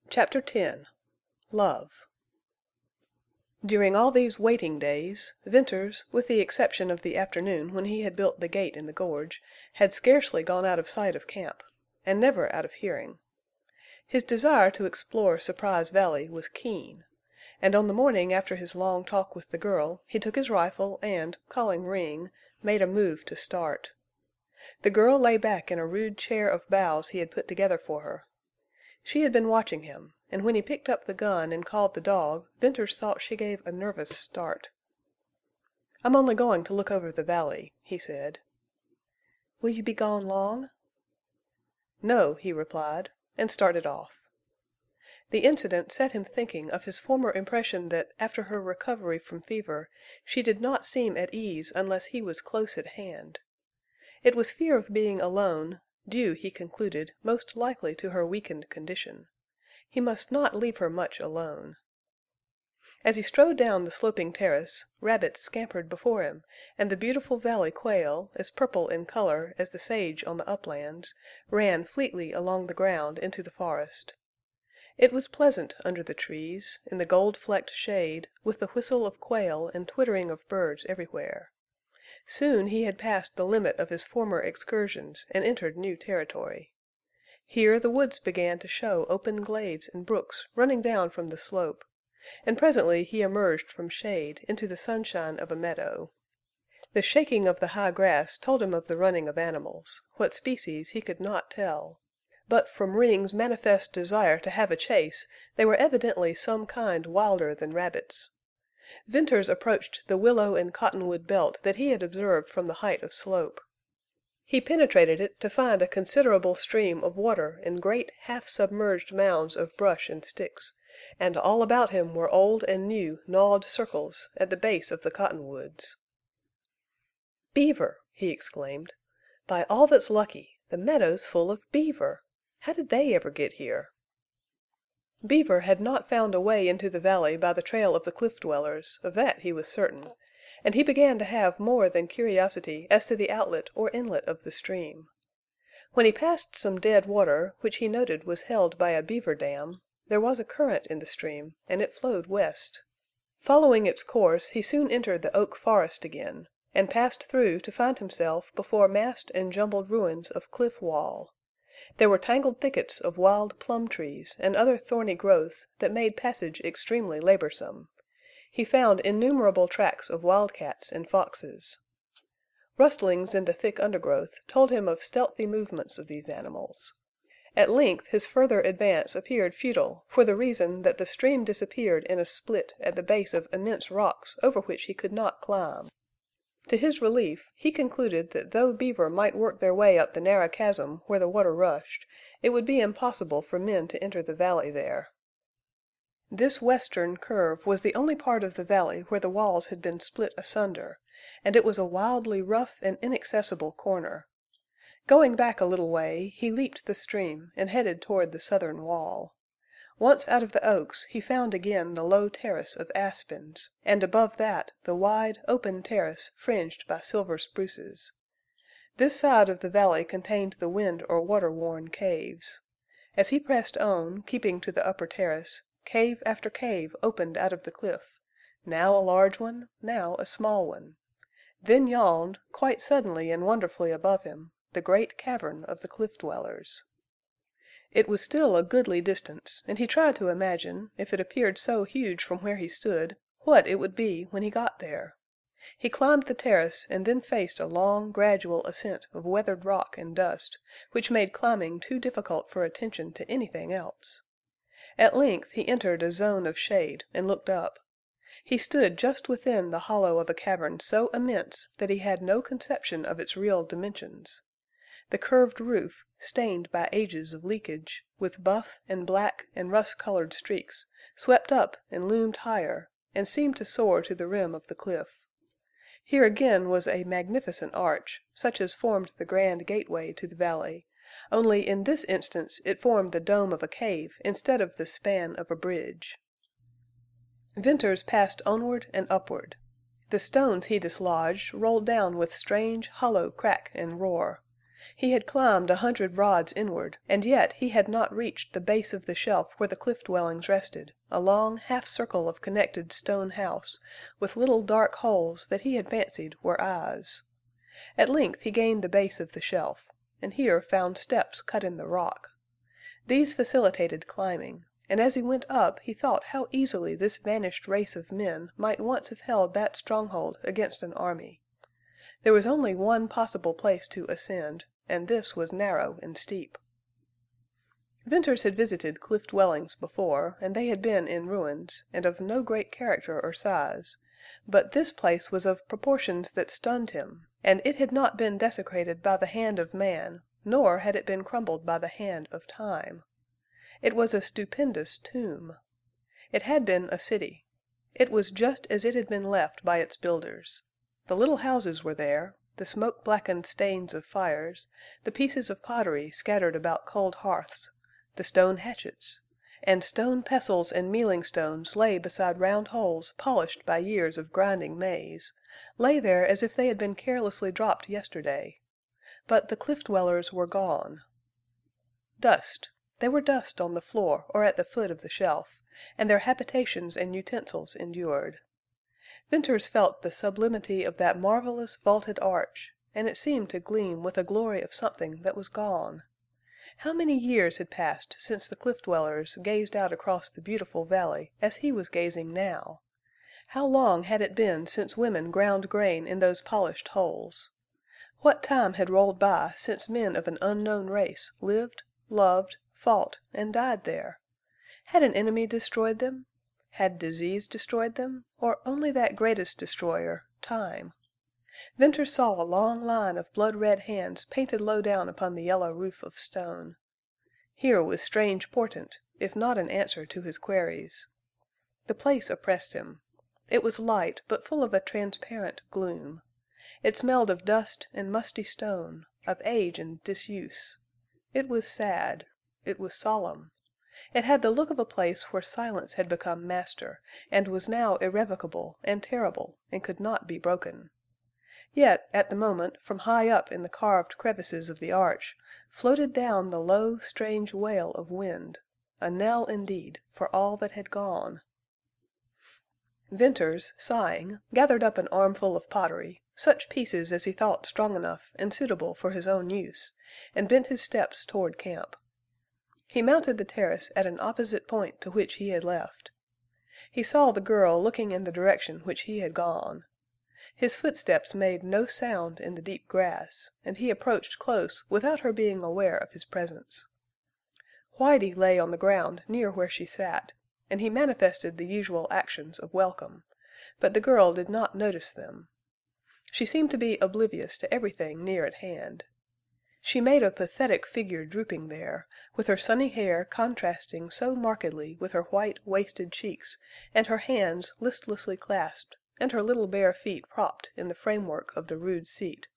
Chapter 10 Love During all these waiting days, Venters, with the exception of the afternoon when he had built the gate in the gorge, had scarcely gone out of sight of camp, and never out of hearing. His desire to explore Surprise Valley was keen, and on the morning after his long talk with the girl he took his rifle and, calling Ring, made a move to start. The girl lay back in a rude chair of boughs he had put together for her. She had been watching him, and when he picked up the gun and called the dog, Venters thought she gave a nervous start. "I'm only going to look over the valley," he said. "Will you be gone long?" "No," he replied, and started off. The incident set him thinking of his former impression that, after her recovery from fever, she did not seem at ease unless he was close at hand. It was fear of being alone, due, he concluded, most likely to her weakened condition. He must not leave her much alone. As he strode down the sloping terrace, rabbits scampered before him, and the beautiful valley quail, as purple in color as the sage on the uplands, ran fleetly along the ground into the forest. It was pleasant under the trees, in the gold-flecked shade, with the whistle of quail and twittering of birds everywhere. Soon he had passed the limit of his former excursions and entered new territory. Here the woods began to show open glades and brooks running down from the slope, and presently he emerged from shade into the sunshine of a meadow. The shaking of the high grass told him of the running of animals, what species he could not tell. But from Ring's manifest desire to have a chase they were evidently some kind wilder than rabbits. Venters approached the willow and cottonwood belt that he had observed from the height of slope. He penetrated it to find a considerable stream of water in great half-submerged mounds of brush and sticks, and all about him were old and new gnawed circles at the base of the cottonwoods. "Beaver!" he exclaimed. "By all that's lucky, the meadow's full of beaver! How did they ever get here?" Beaver had not found a way into the valley by the trail of the cliff dwellers, of that he was certain, and he began to have more than curiosity as to the outlet or inlet of the stream. When he passed some dead water, which he noted was held by a beaver dam, there was a current in the stream, and it flowed west. Following its course, he soon entered the oak forest again, and passed through to find himself before massed and jumbled ruins of cliff wall. There were tangled thickets of wild plum trees and other thorny growths that made passage extremely laborsome. He found innumerable tracks of wildcats and foxes. Rustlings in the thick undergrowth told him of stealthy movements of these animals. At length his further advance appeared futile for the reason that the stream disappeared in a split at the base of immense rocks over which he could not climb. To his relief, he concluded that though beaver might work their way up the narrow chasm where the water rushed, it would be impossible for men to enter the valley there. This western curve was the only part of the valley where the walls had been split asunder, and it was a wildly rough and inaccessible corner. Going back a little way, he leaped the stream and headed toward the southern wall. Once out of the oaks, he found again the low terrace of aspens, and above that the wide, open terrace fringed by silver spruces. This side of the valley contained the wind or water-worn caves. As he pressed on, keeping to the upper terrace, cave after cave opened out of the cliff, now a large one, now a small one. Then yawned, quite suddenly and wonderfully above him, the great cavern of the cliff-dwellers. It was still a goodly distance, and he tried to imagine, if it appeared so huge from where he stood, what it would be when he got there. He climbed the terrace and then faced a long, gradual ascent of weathered rock and dust, which made climbing too difficult for attention to anything else. At length he entered a zone of shade and looked up. He stood just within the hollow of a cavern so immense that he had no conception of its real dimensions. The curved roof, stained by ages of leakage, with buff and black and rust-colored streaks, swept up and loomed higher, and seemed to soar to the rim of the cliff. Here again was a magnificent arch, such as formed the grand gateway to the valley, only in this instance it formed the dome of a cave instead of the span of a bridge. Venters passed onward and upward. The stones he dislodged rolled down with strange, hollow crack and roar. He had climbed 100 rods inward, and yet he had not reached the base of the shelf where the cliff dwellings rested, a long half circle of connected stone house, with little dark holes that he had fancied were eyes. At length he gained the base of the shelf, and here found steps cut in the rock. These facilitated climbing, and as he went up he thought how easily this vanished race of men might once have held that stronghold against an army. There was only one possible place to ascend, and this was narrow and steep. Venters had visited cliff dwellings before, and they had been in ruins, and of no great character or size, but this place was of proportions that stunned him, and it had not been desecrated by the hand of man, nor had it been crumbled by the hand of time. It was a stupendous tomb. It had been a city. It was just as it had been left by its builders. The little houses were there, the smoke-blackened stains of fires, the pieces of pottery scattered about cold hearths, the stone hatchets, and stone pestles and mealing stones lay beside round holes polished by years of grinding maize, lay there as if they had been carelessly dropped yesterday. But the cliff-dwellers were gone. Dust. They were dust on the floor or at the foot of the shelf, and their habitations and utensils endured. Venters felt the sublimity of that marvelous vaulted arch, and it seemed to gleam with a glory of something that was gone. How many years had passed since the cliff-dwellers gazed out across the beautiful valley as he was gazing now? How long had it been since women ground grain in those polished holes? What time had rolled by since men of an unknown race lived, loved, fought, and died there? Had an enemy destroyed them? Had disease destroyed them, or only that greatest destroyer, time? Venters saw a long line of blood-red hands painted low down upon the yellow roof of stone. Here was strange portent, if not an answer to his queries. The place oppressed him. It was light, but full of a transparent gloom. It smelled of dust and musty stone, of age and disuse. It was sad. It was solemn. It had the look of a place where silence had become master, and was now irrevocable and terrible, and could not be broken. Yet, at the moment, from high up in the carved crevices of the arch, floated down the low, strange wail of wind, a knell indeed for all that had gone. Venters, sighing, gathered up an armful of pottery, such pieces as he thought strong enough and suitable for his own use, and bent his steps toward camp. He mounted the terrace at an opposite point to which he had left. He saw the girl looking in the direction which he had gone. His footsteps made no sound in the deep grass, and he approached close without her being aware of his presence. Whitie lay on the ground near where she sat, and he manifested the usual actions of welcome, but the girl did not notice them. She seemed to be oblivious to everything near at hand. She made a pathetic figure drooping there, with her sunny hair contrasting so markedly with her white, wasted cheeks, and her hands listlessly clasped, and her little bare feet propped in the framework of the rude seat.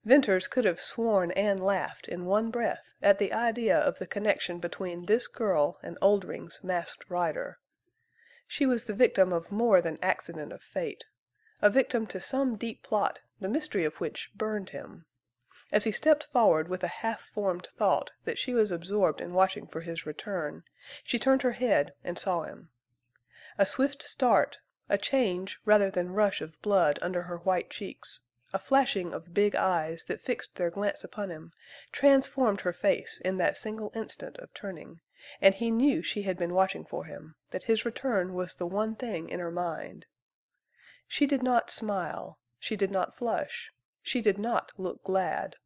Venters could have sworn and laughed in one breath at the idea of the connection between this girl and Oldring's Masked Rider. She was the victim of more than accident of fate, a victim to some deep plot, the mystery of which burned him. As he stepped forward with a half-formed thought that she was absorbed in watching for his return, she turned her head and saw him. A swift start, a change rather than rush of blood under her white cheeks, a flashing of big eyes that fixed their glance upon him, transformed her face in that single instant of turning, and he knew she had been watching for him, that his return was the one thing in her mind. She did not smile. She did not flush. She did not look glad.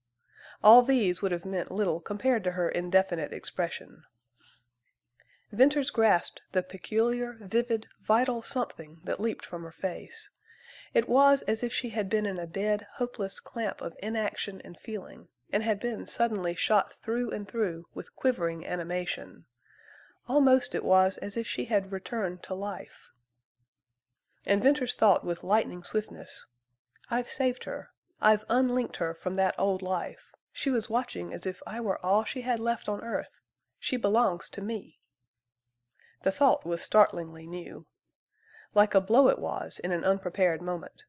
All these would have meant little compared to her indefinite expression. Venters grasped the peculiar, vivid, vital something that leaped from her face. It was as if she had been in a dead, hopeless clamp of inaction and feeling, and had been suddenly shot through and through with quivering animation. Almost it was as if she had returned to life. And Venters thought with lightning swiftness, "I've saved her. I've unlinked her from that old life. She was watching as if I were all she had left on earth. She belongs to me." The thought was startlingly new. Like a blow it was in an unprepared moment.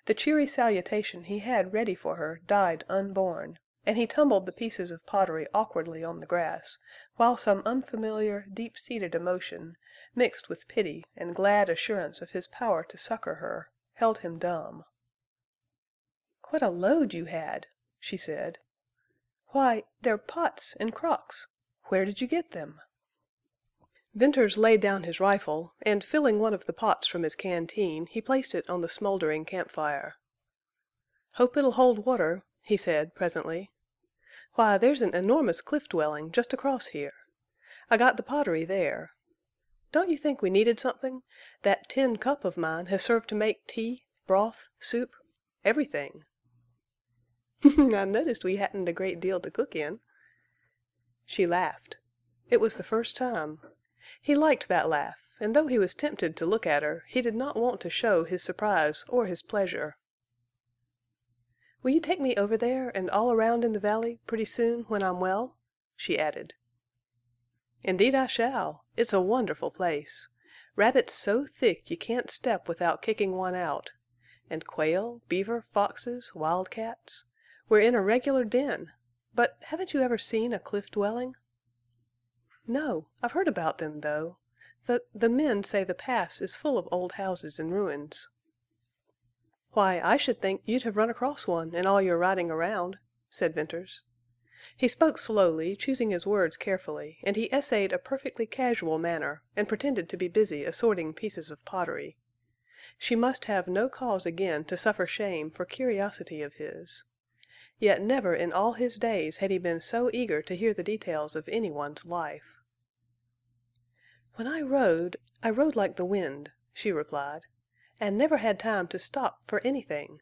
The cheery salutation he had ready for her died unborn, and he tumbled the pieces of pottery awkwardly on the grass, while some unfamiliar, deep-seated emotion, mixed with pity and glad assurance of his power to succor her, held him dumb. "What a load you had!" she said. "Why, they're pots and crocks! Where did you get them?" Venters laid down his rifle, and filling one of the pots from his canteen, he placed it on the smoldering campfire. "Hope it'll hold water," he said, presently. "Why, there's an enormous cliff dwelling just across here. I got the pottery there. Don't you think we needed something? That tin cup of mine has served to make tea, broth, soup, everything." "I noticed we hadn't a great deal to cook in." She laughed. It was the first time. He liked that laugh, and though he was tempted to look at her, he did not want to show his surprise or his pleasure. "Will you take me over there and all around in the valley pretty soon when I'm well?" she added. "Indeed I shall. It's a wonderful place. Rabbits so thick you can't step without kicking one out. And quail, beaver, foxes, wildcats. We're in a regular den. But haven't you ever seen a cliff dwelling?" "No. I've heard about them, though. The men say the Pass is full of old houses and ruins." "Why, I should think you'd have run across one in all your riding around," said Venters. He spoke slowly, choosing his words carefully, and he essayed a perfectly casual manner, and pretended to be busy assorting pieces of pottery. She must have no cause again to suffer shame for curiosity of his. Yet never in all his days had he been so eager to hear the details of anyone's life. "When I rode like the wind," she replied, "and never had time to stop for anything.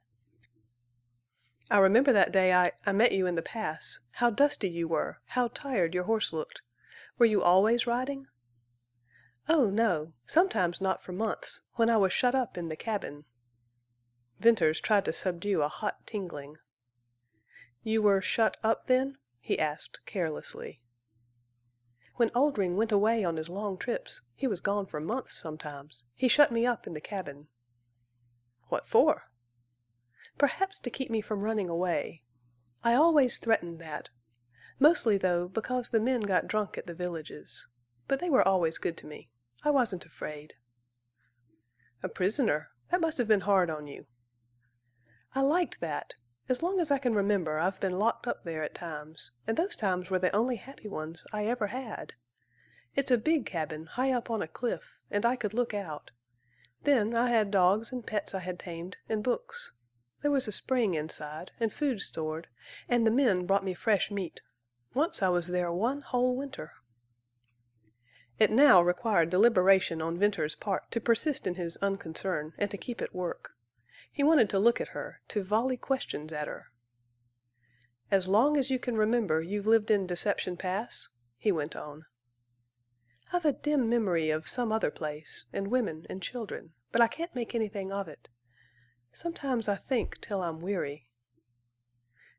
I remember that day I met you in the Pass, how dusty you were, how tired your horse looked. Were you always riding?" "Oh, no. Sometimes not for months, when I was shut up in the cabin." Venters tried to subdue a hot tingling. "You were shut up then?" he asked carelessly. "When Oldring went away on his long trips—he was gone for months sometimes—he shut me up in the cabin." "What for?" "Perhaps to keep me from running away. I always threatened that. Mostly, though, because the men got drunk at the villages. But they were always good to me. I wasn't afraid." "A prisoner! That must have been hard on you." "I liked that. As long as I can remember I've been locked up there at times, and those times were the only happy ones I ever had. It's a big cabin high up on a cliff, and I could look out. Then I had dogs and pets I had tamed, and books. There was a spring inside, and food stored, and the men brought me fresh meat. Once I was there one whole winter." It now required deliberation on Venters's part to persist in his unconcern and to keep at work. He wanted to look at her, to volley questions at her. "As long as you can remember you've lived in Deception Pass?" he went on. "I've a dim memory of some other place, and women and children, but I can't make anything of it. Sometimes I think till I'm weary."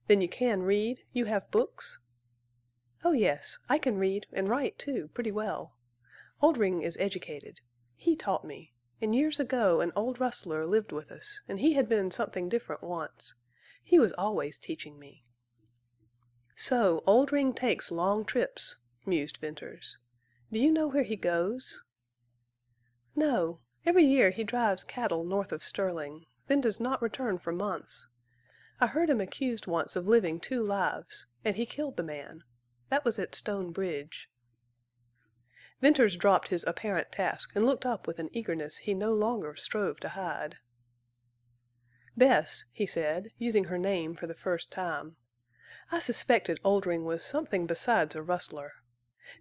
"Then you can read? You have books?" "Oh yes, I can read and write, too, pretty well. Oldring is educated. He taught me. And years ago an old rustler lived with us, and he had been something different once. He was always teaching me." "So Oldring takes long trips," mused Venters. "Do you know where he goes?" "No. Every year he drives cattle north of Sterling, then does not return for months. I heard him accused once of living 2 lives, and he killed the man. That was at Stone Bridge." Venters dropped his apparent task and looked up with an eagerness he no longer strove to hide. "Bess," he said, using her name for the first time, "I suspected Oldring was something besides a rustler.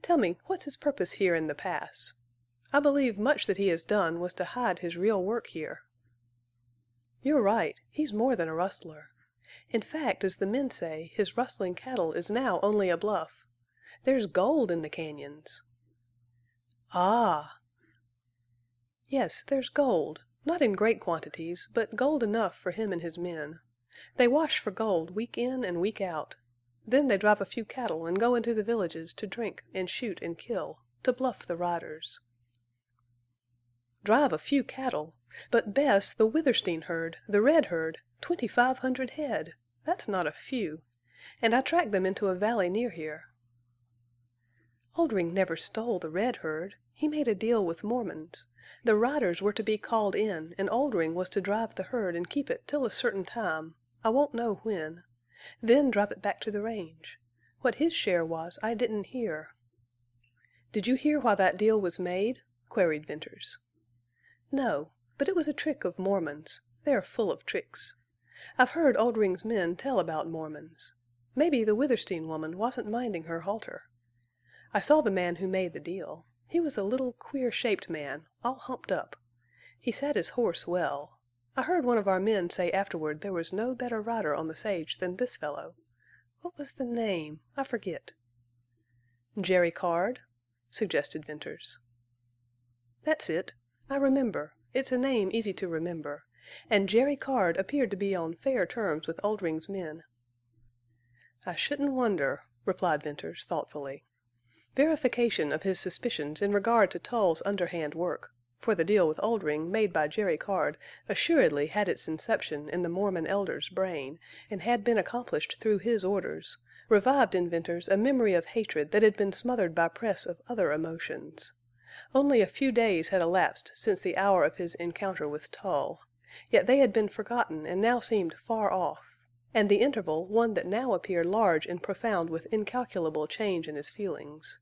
Tell me, what's his purpose here in the Pass? I believe much that he has done was to hide his real work here." "You're right. He's more than a rustler. In fact, as the men say, his rustling cattle is now only a bluff. There's gold in the cañons." "Ah!" "Yes, there's gold. Not in great quantities, but gold enough for him and his men. They wash for gold week in and week out. Then they drive a few cattle and go into the villages to drink and shoot and kill, to bluff the riders." "Drive a few cattle! But, Bess, the Withersteen herd, the red herd, 2,500 head! That's not a few. and I tracked them into a valley near here." "Oldring never stole the red herd. He made a deal with Mormons. The riders were to be called in, and Oldring was to drive the herd and keep it till a certain time—I won't know when—then drive it back to the range. What his share was I didn't hear." "Did you hear why that deal was made?" queried Venters. "No. But it was a trick of Mormons. They're full of tricks. I've heard Oldring's men tell about Mormons. Maybe the Withersteen woman wasn't minding her halter. I saw the man who made the deal. He was a little queer-shaped man, all humped up. He sat his horse well. I heard one of our men say afterward there was no better rider on the sage than this fellow. What was the name? I forget." "Jerry Card?" suggested Venters. "That's it. I remember. It's a name easy to remember. And Jerry Card appeared to be on fair terms with Oldring's men." "I shouldn't wonder," replied Venters, thoughtfully. Verification of his suspicions in regard to Tull's underhand work—for the deal with Oldring made by Jerry Card assuredly had its inception in the Mormon elder's brain and had been accomplished through his orders—revived in Venters a memory of hatred that had been smothered by press of other emotions. Only a few days had elapsed since the hour of his encounter with Tull, yet they had been forgotten and now seemed far off, and the interval one that now appeared large and profound with incalculable change in his feelings.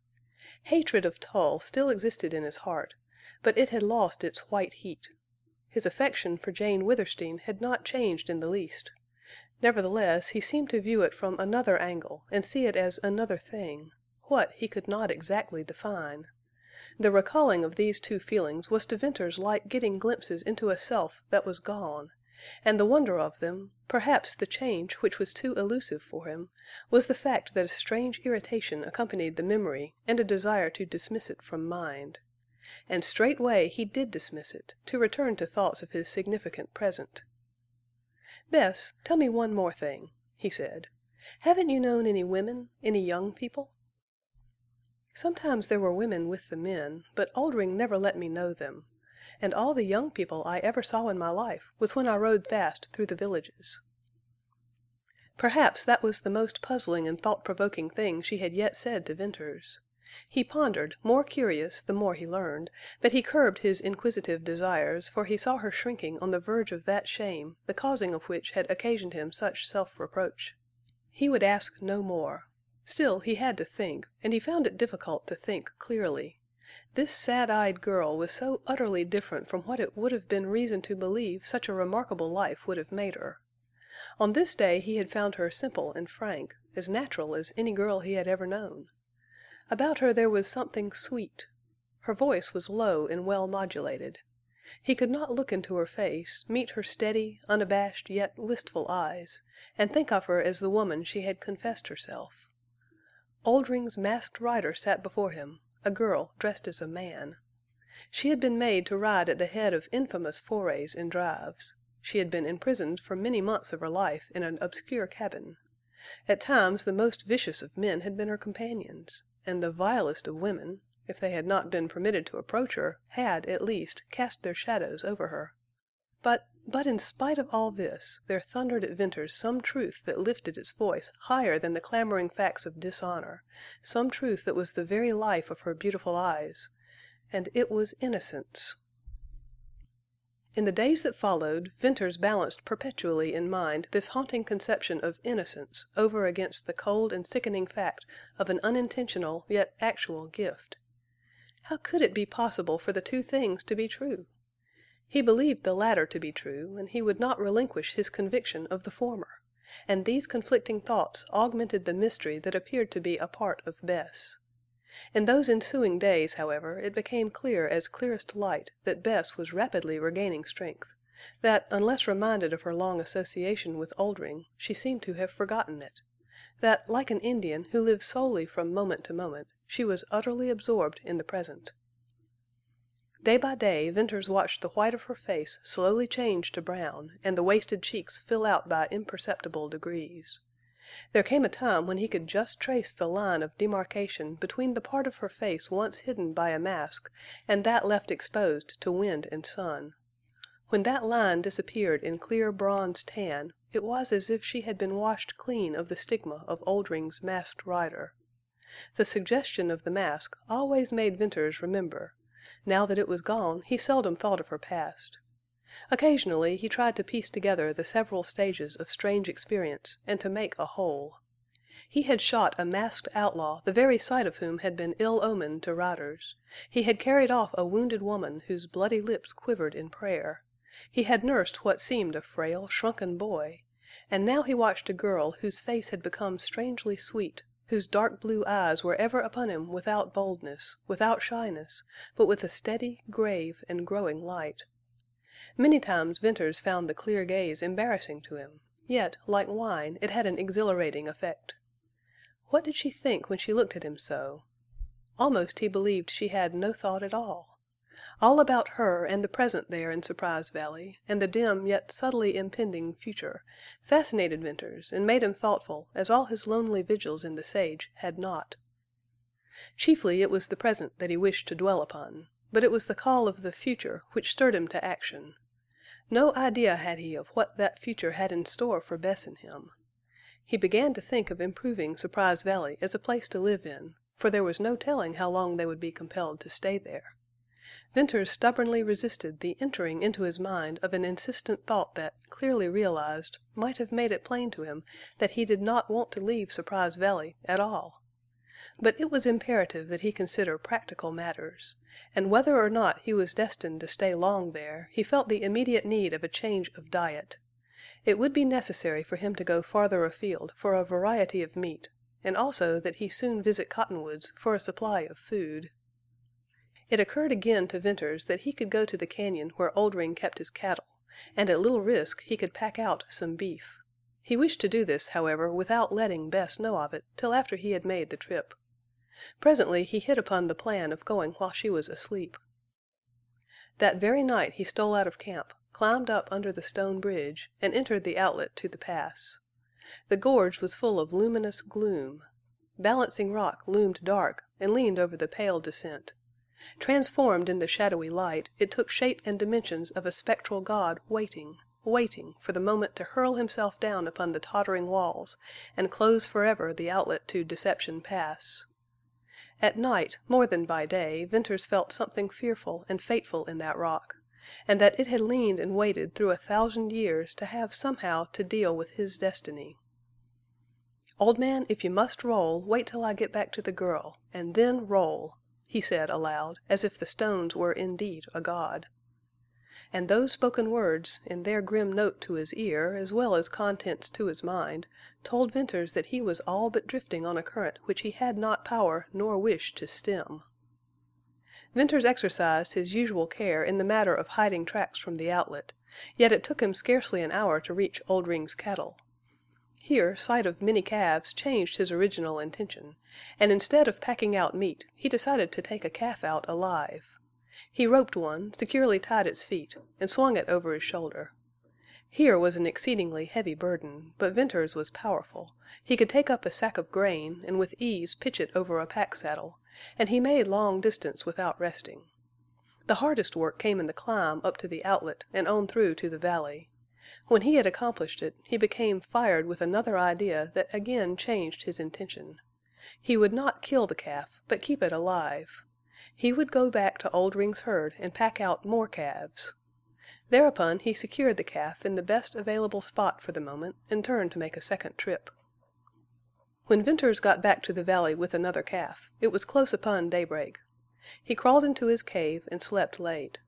Hatred of Tull still existed in his heart, but it had lost its white heat. His affection for Jane Withersteen had not changed in the least. Nevertheless, he seemed to view it from another angle and see it as another thing—what, he could not exactly define. The recalling of these two feelings was to Venters like getting glimpses into a self that was gone, and the wonder of them, perhaps the change which was too elusive for him, was the fact that a strange irritation accompanied the memory and a desire to dismiss it from mind. And straightway he did dismiss it, to return to thoughts of his significant present. "Bess, tell me one more thing," he said. "Haven't you known any women, any young people?" "Sometimes there were women with the men, but Oldring never let me know them. And all the young people I ever saw in my life was when I rode fast through the villages." Perhaps that was the most puzzling and thought-provoking thing she had yet said to Venters. He pondered, more curious the more he learned, but he curbed his inquisitive desires, for he saw her shrinking on the verge of that shame, the causing of which had occasioned him such self-reproach. He would ask no more. Still he had to think, and he found it difficult to think clearly. This sad-eyed girl was so utterly different from what it would have been reason to believe such a remarkable life would have made her. On this day he had found her simple and frank, as natural as any girl he had ever known. About her there was something sweet. Her voice was low and well modulated. He could not look into her face, meet her steady, unabashed yet wistful eyes, and think of her as the woman she had confessed herself. Oldring's masked rider sat before him, a girl dressed as a man. She had been made to ride at the head of infamous forays and drives. She had been imprisoned for many months of her life in an obscure cabin. At times the most vicious of men had been her companions, and the vilest of women, if they had not been permitted to approach her, had, at least, cast their shadows over her. But in spite of all this, there thundered at Venters some truth that lifted its voice higher than the clamoring facts of dishonor, some truth that was the very life of her beautiful eyes, and it was innocence. In the days that followed, Venters balanced perpetually in mind this haunting conception of innocence over against the cold and sickening fact of an unintentional yet actual gift. How could it be possible for the two things to be true? He believed the latter to be true, and he would not relinquish his conviction of the former, and these conflicting thoughts augmented the mystery that appeared to be a part of Bess. In those ensuing days, however, it became clear as clearest light that Bess was rapidly regaining strength, that, unless reminded of her long association with Oldring, she seemed to have forgotten it, that, like an Indian who lives solely from moment to moment, she was utterly absorbed in the present. Day by day Venters watched the white of her face slowly change to brown and the wasted cheeks fill out by imperceptible degrees. There came a time when he could just trace the line of demarcation between the part of her face once hidden by a mask and that left exposed to wind and sun. When that line disappeared in clear bronze tan, it was as if she had been washed clean of the stigma of Oldring's Masked Rider. The suggestion of the mask always made Venters remember. Now that it was gone, he seldom thought of her past. Occasionally he tried to piece together the several stages of strange experience and to make a whole. He had shot a masked outlaw the very sight of whom had been ill omened to riders. He had carried off a wounded woman whose bloody lips quivered in prayer. He had nursed what seemed a frail, shrunken boy. And now he watched a girl whose face had become strangely sweet, whose dark blue eyes were ever upon him without boldness, without shyness, but with a steady, grave, and growing light. Many times Venters found the clear gaze embarrassing to him, yet, like wine, it had an exhilarating effect. What did she think when she looked at him so? Almost he believed she had no thought at all. All about her and the present there in Surprise Valley, and the dim yet subtly impending future, fascinated Venters and made him thoughtful as all his lonely vigils in the sage had not. Chiefly it was the present that he wished to dwell upon, but it was the call of the future which stirred him to action. No idea had he of what that future had in store for Bess and him. He began to think of improving Surprise Valley as a place to live in, for there was no telling how long they would be compelled to stay there. Venters stubbornly resisted the entering into his mind of an insistent thought that, clearly realized, might have made it plain to him that he did not want to leave Surprise Valley at all. But it was imperative that he consider practical matters, and whether or not he was destined to stay long there, he felt the immediate need of a change of diet. It would be necessary for him to go farther afield for a variety of meat, and also that he soon visit Cottonwoods for a supply of food. It occurred again to Venters that he could go to the cañon where Oldring kept his cattle, and at little risk he could pack out some beef. He wished to do this, however, without letting Bess know of it till after he had made the trip. Presently he hit upon the plan of going while she was asleep. That very night he stole out of camp, climbed up under the stone bridge, and entered the outlet to the pass. The gorge was full of luminous gloom. Balancing Rock loomed dark and leaned over the pale descent. Transformed in the shadowy light, it took shape and dimensions of a spectral god waiting for the moment to hurl himself down upon the tottering walls and close forever the outlet to Deception Pass. At night, more than by day, Venters felt something fearful and fateful in that rock, and that it had leaned and waited through 1,000 years to have somehow to deal with his destiny. "Old man, if you must roll, wait till I get back to the girl, and then roll," he said aloud, as if the stones were indeed a god. And those spoken words, in their grim note to his ear as well as contents to his mind, told Venters that he was all but drifting on a current which he had not power nor wish to stem. Venters exercised his usual care in the matter of hiding tracks from the outlet, yet it took him scarcely an hour to reach Oldring's cattle. Here sight of many calves changed his original intention, and instead of packing out meat, he decided to take a calf out alive. He roped one, securely tied its feet, and swung it over his shoulder. Here was an exceedingly heavy burden, but Venters was powerful. He could take up a sack of grain and with ease pitch it over a pack saddle, and he made long distance without resting. The hardest work came in the climb up to the outlet and on through to the valley. When he had accomplished it, he became fired with another idea that again changed his intention. He would not kill the calf, but keep it alive. He would go back to Oldring's herd and pack out more calves. Thereupon he secured the calf in the best available spot for the moment and turned to make a second trip. When Venters got back to the valley with another calf, it was close upon daybreak. He crawled into his cave and slept late.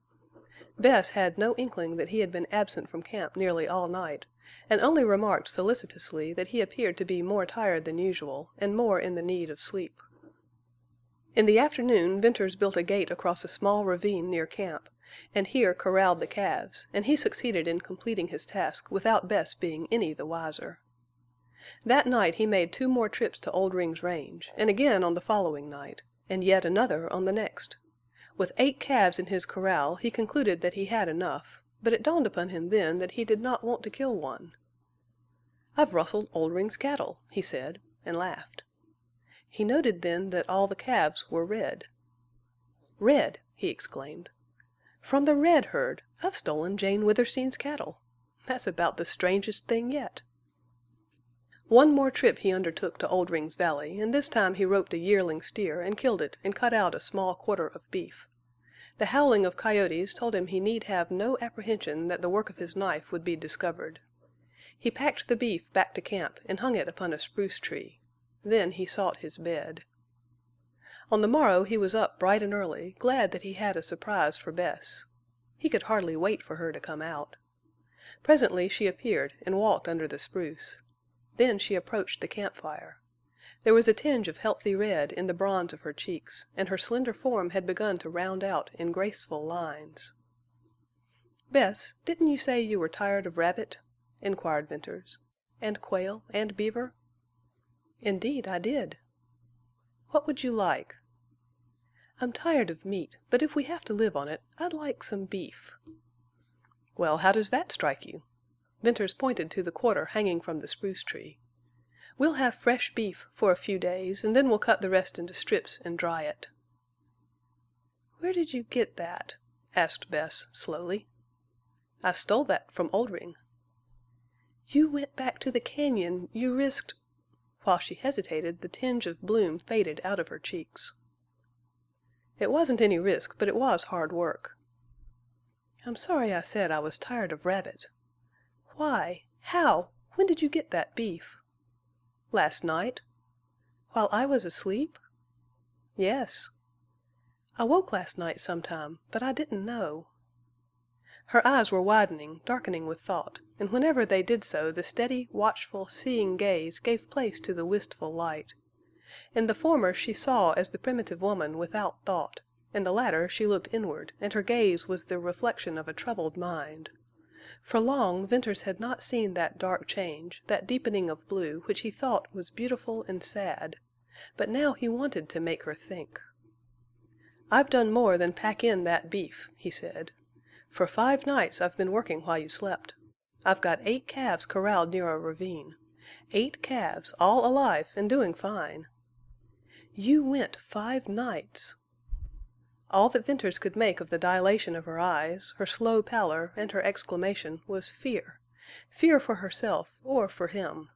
Bess had no inkling that he had been absent from camp nearly all night, and only remarked solicitously that he appeared to be more tired than usual and more in the need of sleep. In the afternoon Venters built a gate across a small ravine near camp, and here corralled the calves, and he succeeded in completing his task without Bess being any the wiser. That night he made 2 more trips to Oldring's range, and again on the following night, and yet another on the next. With 8 calves in his corral he concluded that he had enough, but it dawned upon him then that he did not want to kill one. "I've rustled Oldring's cattle," he said, and laughed. He noted then that all the calves were red. "Red!" he exclaimed. "From the red herd! I've stolen Jane Withersteen's cattle. That's about the strangest thing yet." One more trip he undertook to Oldring's Valley, and this time he roped a yearling steer and killed it and cut out a small quarter of beef. The howling of coyotes told him he need have no apprehension that the work of his knife would be discovered. He packed the beef back to camp and hung it upon a spruce tree. Then he sought his bed. On the morrow he was up bright and early, glad that he had a surprise for Bess. He could hardly wait for her to come out. Presently she appeared and walked under the spruce. Then she approached the campfire. There was a tinge of healthy red in the bronze of her cheeks, and her slender form had begun to round out in graceful lines. "Bess, didn't you say you were tired of rabbit?" inquired Venters. "And quail and beaver?" "Indeed, I did." "What would you like?" "I'm tired of meat, but if we have to live on it, I'd like some beef." "Well, how does that strike you?" Venters pointed to the quarter hanging from the spruce tree. "We'll have fresh beef for a few days, and then we'll cut the rest into strips and dry it." "Where did you get that?" asked Bess, slowly. "I stole that from Oldring." "You went back to the cañon. You risked—" While she hesitated, the tinge of bloom faded out of her cheeks. "It wasn't any risk, but it was hard work." "I'm sorry I said I was tired of rabbit. Why? How? When did you get that beef?" "Last night." "While I was asleep?" "Yes." "I woke last night sometime, but I didn't know." Her eyes were widening, darkening with thought, and whenever they did so the steady, watchful, seeing gaze gave place to the wistful light. In the former she saw as the primitive woman without thought; in the latter she looked inward, and her gaze was the reflection of a troubled mind. For long Venters had not seen that dark change, that deepening of blue which he thought was beautiful and sad. But now he wanted to make her think. "I've done more than pack in that beef," he said. "For 5 nights I've been working while you slept. I've got 8 calves corralled near a ravine. 8 calves, all alive and doing fine." "You went 5 nights!" All that Venters could make of the dilation of her eyes, her slow pallor, and her exclamation was fear. Fear for herself or for him.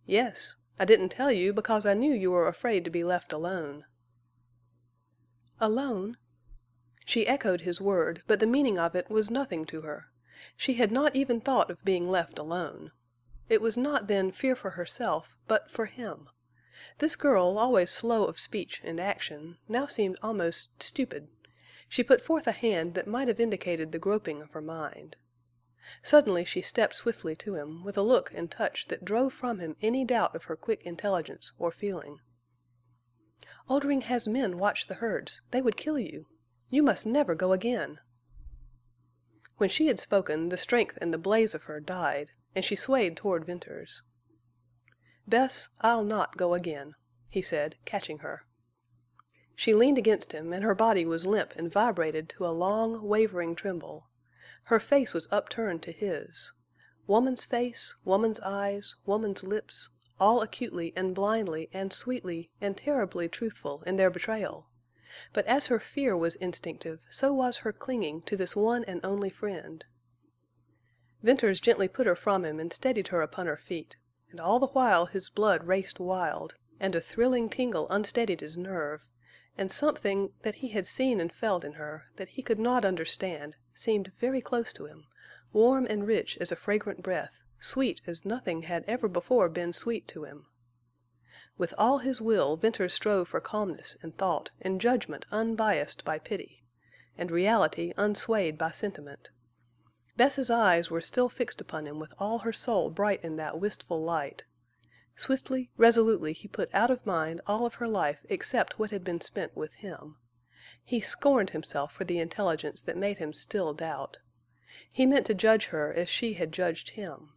"Yes. I didn't tell you because I knew you were afraid to be left alone." "Alone?" She echoed his word, but the meaning of it was nothing to her. She had not even thought of being left alone. It was not then fear for herself, but for him. This girl, always slow of speech and action, now seemed almost stupid. She put forth a hand that might have indicated the groping of her mind. Suddenly she stepped swiftly to him, with a look and touch that drove from him any doubt of her quick intelligence or feeling. "Oldring has men watch the herds. They would kill you. You must never go again." When she had spoken, the strength and the blaze of her died, and she swayed toward Venters. "Bess, I'll not go again," he said, catching her. She leaned against him, and her body was limp and vibrated to a long, wavering tremble. Her face was upturned to his. Woman's face, woman's eyes, woman's lips, all acutely and blindly and sweetly and terribly truthful in their betrayal. But as her fear was instinctive, so was her clinging to this one and only friend. Venters gently put her from him and steadied her upon her feet, and all the while his blood raced wild, and a thrilling tingle unsteadied his nerve, and something that he had seen and felt in her, that he could not understand, seemed very close to him, warm and rich as a fragrant breath, sweet as nothing had ever before been sweet to him. With all his will Venters strove for calmness and thought and judgment unbiased by pity, and reality unswayed by sentiment. Bess's eyes were still fixed upon him with all her soul bright in that wistful light. Swiftly, resolutely he put out of mind all of her life except what had been spent with him. He scorned himself for the intelligence that made him still doubt. He meant to judge her as she had judged him.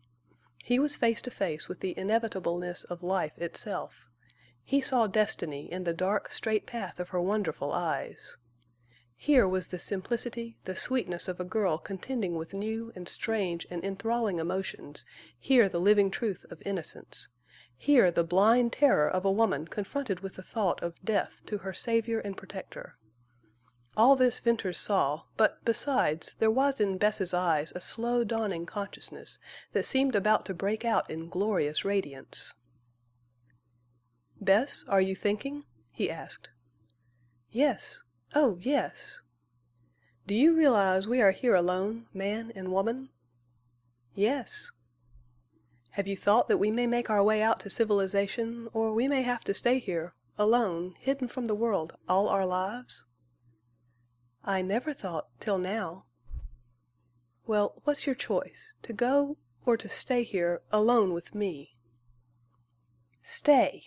He was face to face with the inevitableness of life itself. He saw destiny in the dark, straight path of her wonderful eyes. Here was the simplicity, the sweetness of a girl contending with new and strange and enthralling emotions, here the living truth of innocence. Here the blind terror of a woman confronted with the thought of death to her savior and protector. All this Venters saw, but besides, there was in Bess's eyes a slow dawning consciousness that seemed about to break out in glorious radiance. "Bess, are you thinking?" he asked. "Yes. Oh, yes." "Do you realize we are here alone, man and woman?" "Yes." "Have you thought that we may make our way out to civilization, or we may have to stay here, alone, hidden from the world, all our lives?" "I never thought, till now." "Well, what's your choice, to go or to stay here, alone with me?" "Stay!"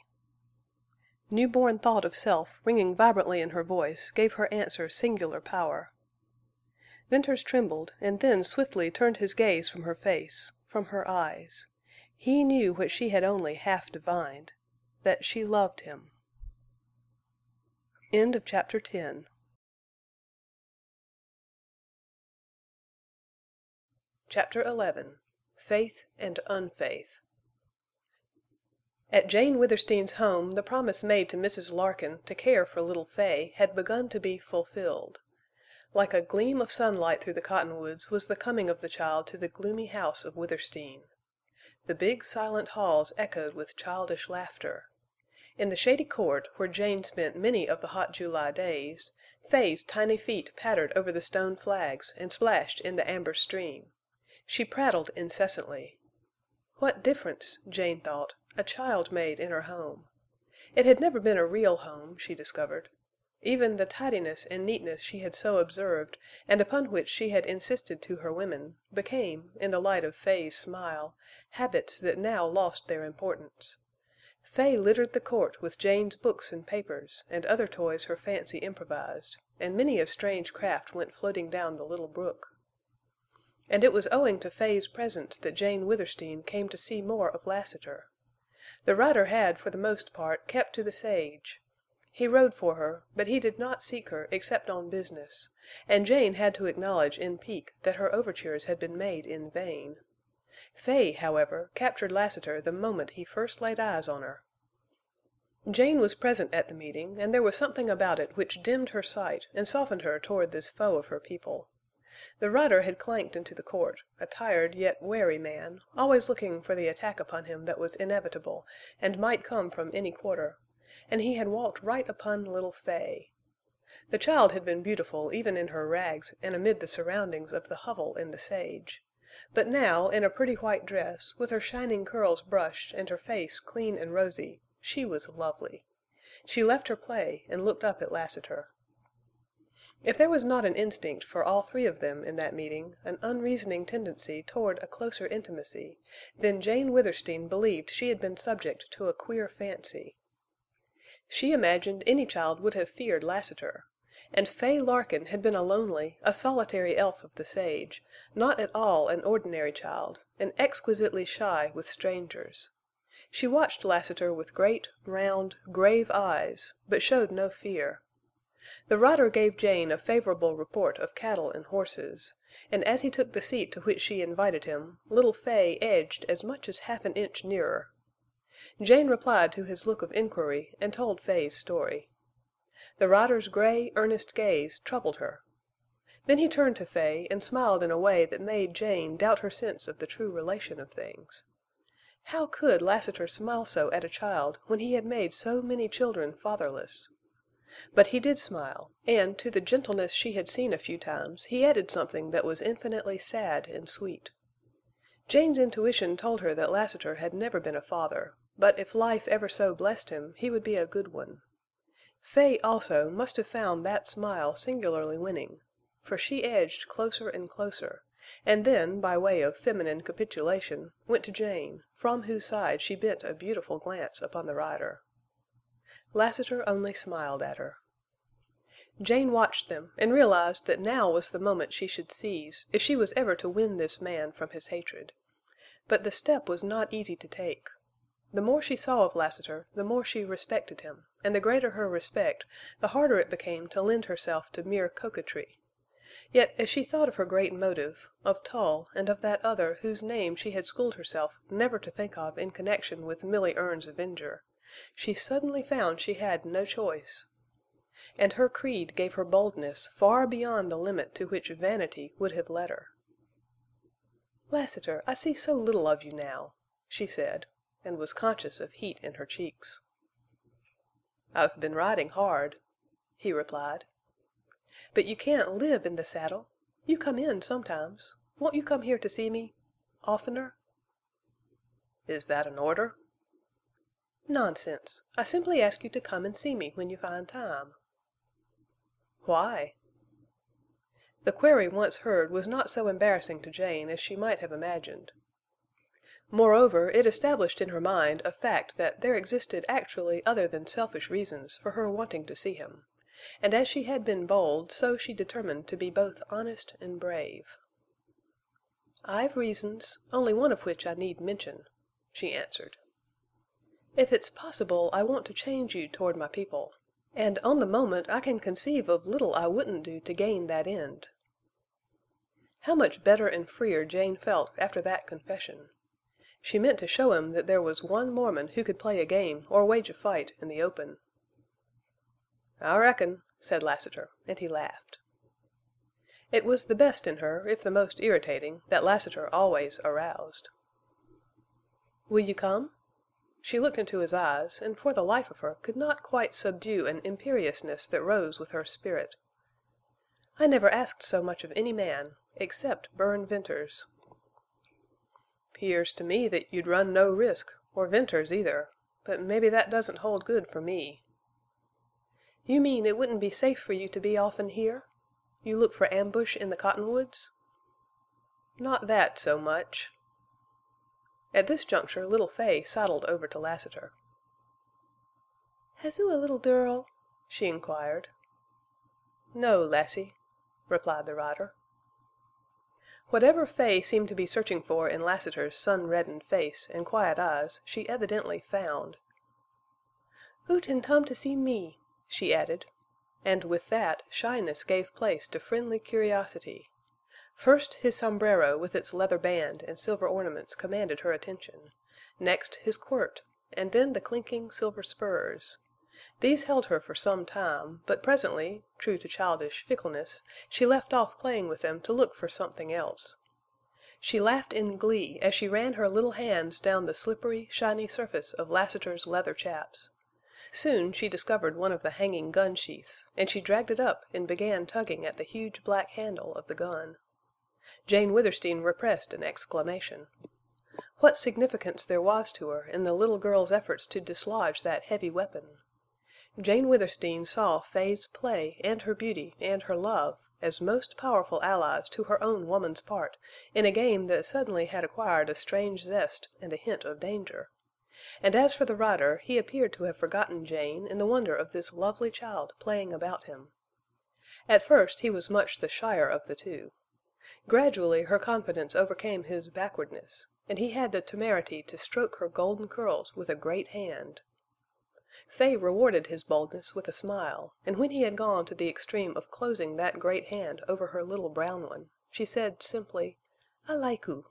New-born thought of self ringing vibrantly in her voice gave her answer singular power. Venters trembled, and then swiftly turned his gaze from her face, from her eyes. He knew what she had only half divined, that she loved him. Chapter 11. Faith and Unfaith. At Jane Withersteen's home the promise made to Mrs. Larkin to care for little Fay had begun to be fulfilled. Like a gleam of sunlight through the cottonwoods was the coming of the child to the gloomy house of Withersteen. The big silent halls echoed with childish laughter. In the shady court, where Jane spent many of the hot July days, Fay's tiny feet pattered over the stone flags and splashed in the amber stream. She prattled incessantly. What difference, Jane thought, a child made in her home. It had never been a real home, she discovered. Even the tidiness and neatness she had so observed, and upon which she had insisted to her women, became, in the light of Fay's smile, habits that now lost their importance. Fay littered the court with Jane's books and papers, and other toys her fancy improvised, and many a strange craft went floating down the little brook. And it was owing to Fay's presence that Jane Withersteen came to see more of Lassiter. The rider had, for the most part, kept to the sage. He rode for her, but he did not seek her except on business, and Jane had to acknowledge in pique that her overtures had been made in vain. Fay, however, captured Lassiter the moment he first laid eyes on her. Jane was present at the meeting, and there was something about it which dimmed her sight and softened her toward this foe of her people. The rider had clanked into the court, a tired yet wary man, always looking for the attack upon him that was inevitable and might come from any quarter, and he had walked right upon little Fay. The child had been beautiful even in her rags and amid the surroundings of the hovel in the sage. But now, in a pretty white dress, with her shining curls brushed and her face clean and rosy, she was lovely. She left her play and looked up at Lassiter. If there was not an instinct for all three of them in that meeting, an unreasoning tendency toward a closer intimacy, then Jane Withersteen believed she had been subject to a queer fancy. She imagined any child would have feared Lassiter, and Fay Larkin had been a lonely, a solitary elf of the sage, not at all an ordinary child, and exquisitely shy with strangers. She watched Lassiter with great, round, grave eyes, but showed no fear. The rider gave Jane a favorable report of cattle and horses, and as he took the seat to which she invited him, little Fay edged as much as half an inch nearer. Jane replied to his look of inquiry and told Fay's story. The rider's gray, earnest gaze troubled her. Then he turned to Fay and smiled in a way that made Jane doubt her sense of the true relation of things. How could Lassiter smile so at a child when he had made so many children fatherless? But he did smile, and to the gentleness she had seen a few times he added something that was infinitely sad and sweet. Jane's intuition told her that Lassiter had never been a father, but if life ever so blessed him, he would be a good one. Fay, also, must have found that smile singularly winning, for she edged closer and closer, and then, by way of feminine capitulation, went to Jane, from whose side she bent a beautiful glance upon the rider. Lassiter only smiled at her. Jane watched them and realized that now was the moment she should seize if she was ever to win this man from his hatred. But the step was not easy to take. The more she saw of Lassiter, the more she respected him, and the greater her respect, the harder it became to lend herself to mere coquetry. Yet as she thought of her great motive, of Tull and of that other whose name she had schooled herself never to think of in connection with Milly Erne's avenger, she suddenly found she had no choice. and her creed gave her boldness far beyond the limit to which vanity would have led her. "Lassiter, I see so little of you now," she said, and was conscious of heat in her cheeks. "I've been riding hard," he replied. "But you can't live in the saddle. You come in sometimes. Won't you come here to see me—oftener?" "Is that an order?" "Nonsense. I simply ask you to come and see me when you find time." "Why?" The query once heard was not so embarrassing to Jane as she might have imagined. Moreover, it established in her mind a fact that there existed actually other than selfish reasons for her wanting to see him, and as she had been bold, so she determined to be both honest and brave. "I've reasons, only one of which I need mention," she answered. "If it's possible, I want to change you toward my people. And on the moment I can conceive of little I wouldn't do to gain that end." How much better and freer Jane felt after that confession! She meant to show him that there was one Mormon who could play a game or wage a fight in the open. "I reckon," said Lassiter, and he laughed. It was the best in her, if the most irritating, that Lassiter always aroused. "Will you come?" She looked into his eyes, and for the life of her could not quite subdue an imperiousness that rose with her spirit. "I never asked so much of any man, except Bern Venters." "'Pears to me that you'd run no risk, or Venters either. But maybe that doesn't hold good for me." "You mean it wouldn't be safe for you to be often here? You look for ambush in the cottonwoods?" "Not that so much." At this juncture little Fay sidled over to Lassiter. "Has oo a little dirl?" she inquired. "No, lassie," replied the rider. Whatever Fay seemed to be searching for in Lassiter's sun-reddened face and quiet eyes she evidently found. "Oo can come to see me," she added, and with that shyness gave place to friendly curiosity. First his sombrero with its leather band and silver ornaments commanded her attention, next his quirt, and then the clinking silver spurs. These held her for some time, but presently, true to childish fickleness, she left off playing with them to look for something else. She laughed in glee as she ran her little hands down the slippery, shiny surface of Lassiter's leather chaps. Soon she discovered one of the hanging gun sheaths, and she dragged it up and began tugging at the huge black handle of the gun. Jane Withersteen repressed an exclamation. What significance there was to her in the little girl's efforts to dislodge that heavy weapon! Jane Withersteen saw Fay's play and her beauty and her love as most powerful allies to her own woman's part in a game that suddenly had acquired a strange zest and a hint of danger. And as for the rider, he appeared to have forgotten Jane in the wonder of this lovely child playing about him. At first he was much the shyer of the two. Gradually her confidence overcame his backwardness, and he had the temerity to stroke her golden curls with a great hand. Fay rewarded his boldness with a smile, and when he had gone to the extreme of closing that great hand over her little brown one, she said simply, "I like oo."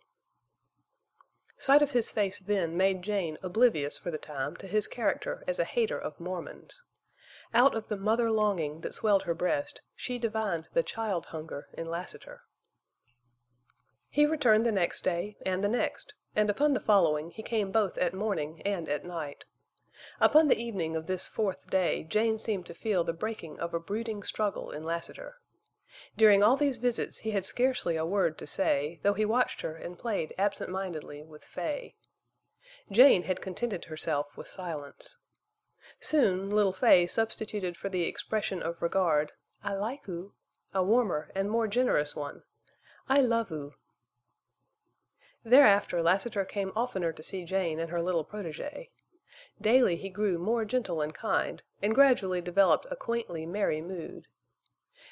Sight of his face then made Jane oblivious for the time to his character as a hater of Mormons. Out of the mother longing that swelled her breast she divined the child hunger in Lassiter. He returned the next day and the next, and upon the following he came both at morning and at night. Upon the evening of this fourth day Jane seemed to feel the breaking of a brooding struggle in Lassiter. During all these visits he had scarcely a word to say, though he watched her and played absent-mindedly with Fay. Jane had contented herself with silence. Soon little Fay substituted for the expression of regard, "I like oo," a warmer and more generous one, "I love oo." Thereafter Lassiter came oftener to see Jane and her little protégé. Daily he grew more gentle and kind, and gradually developed a quaintly merry mood.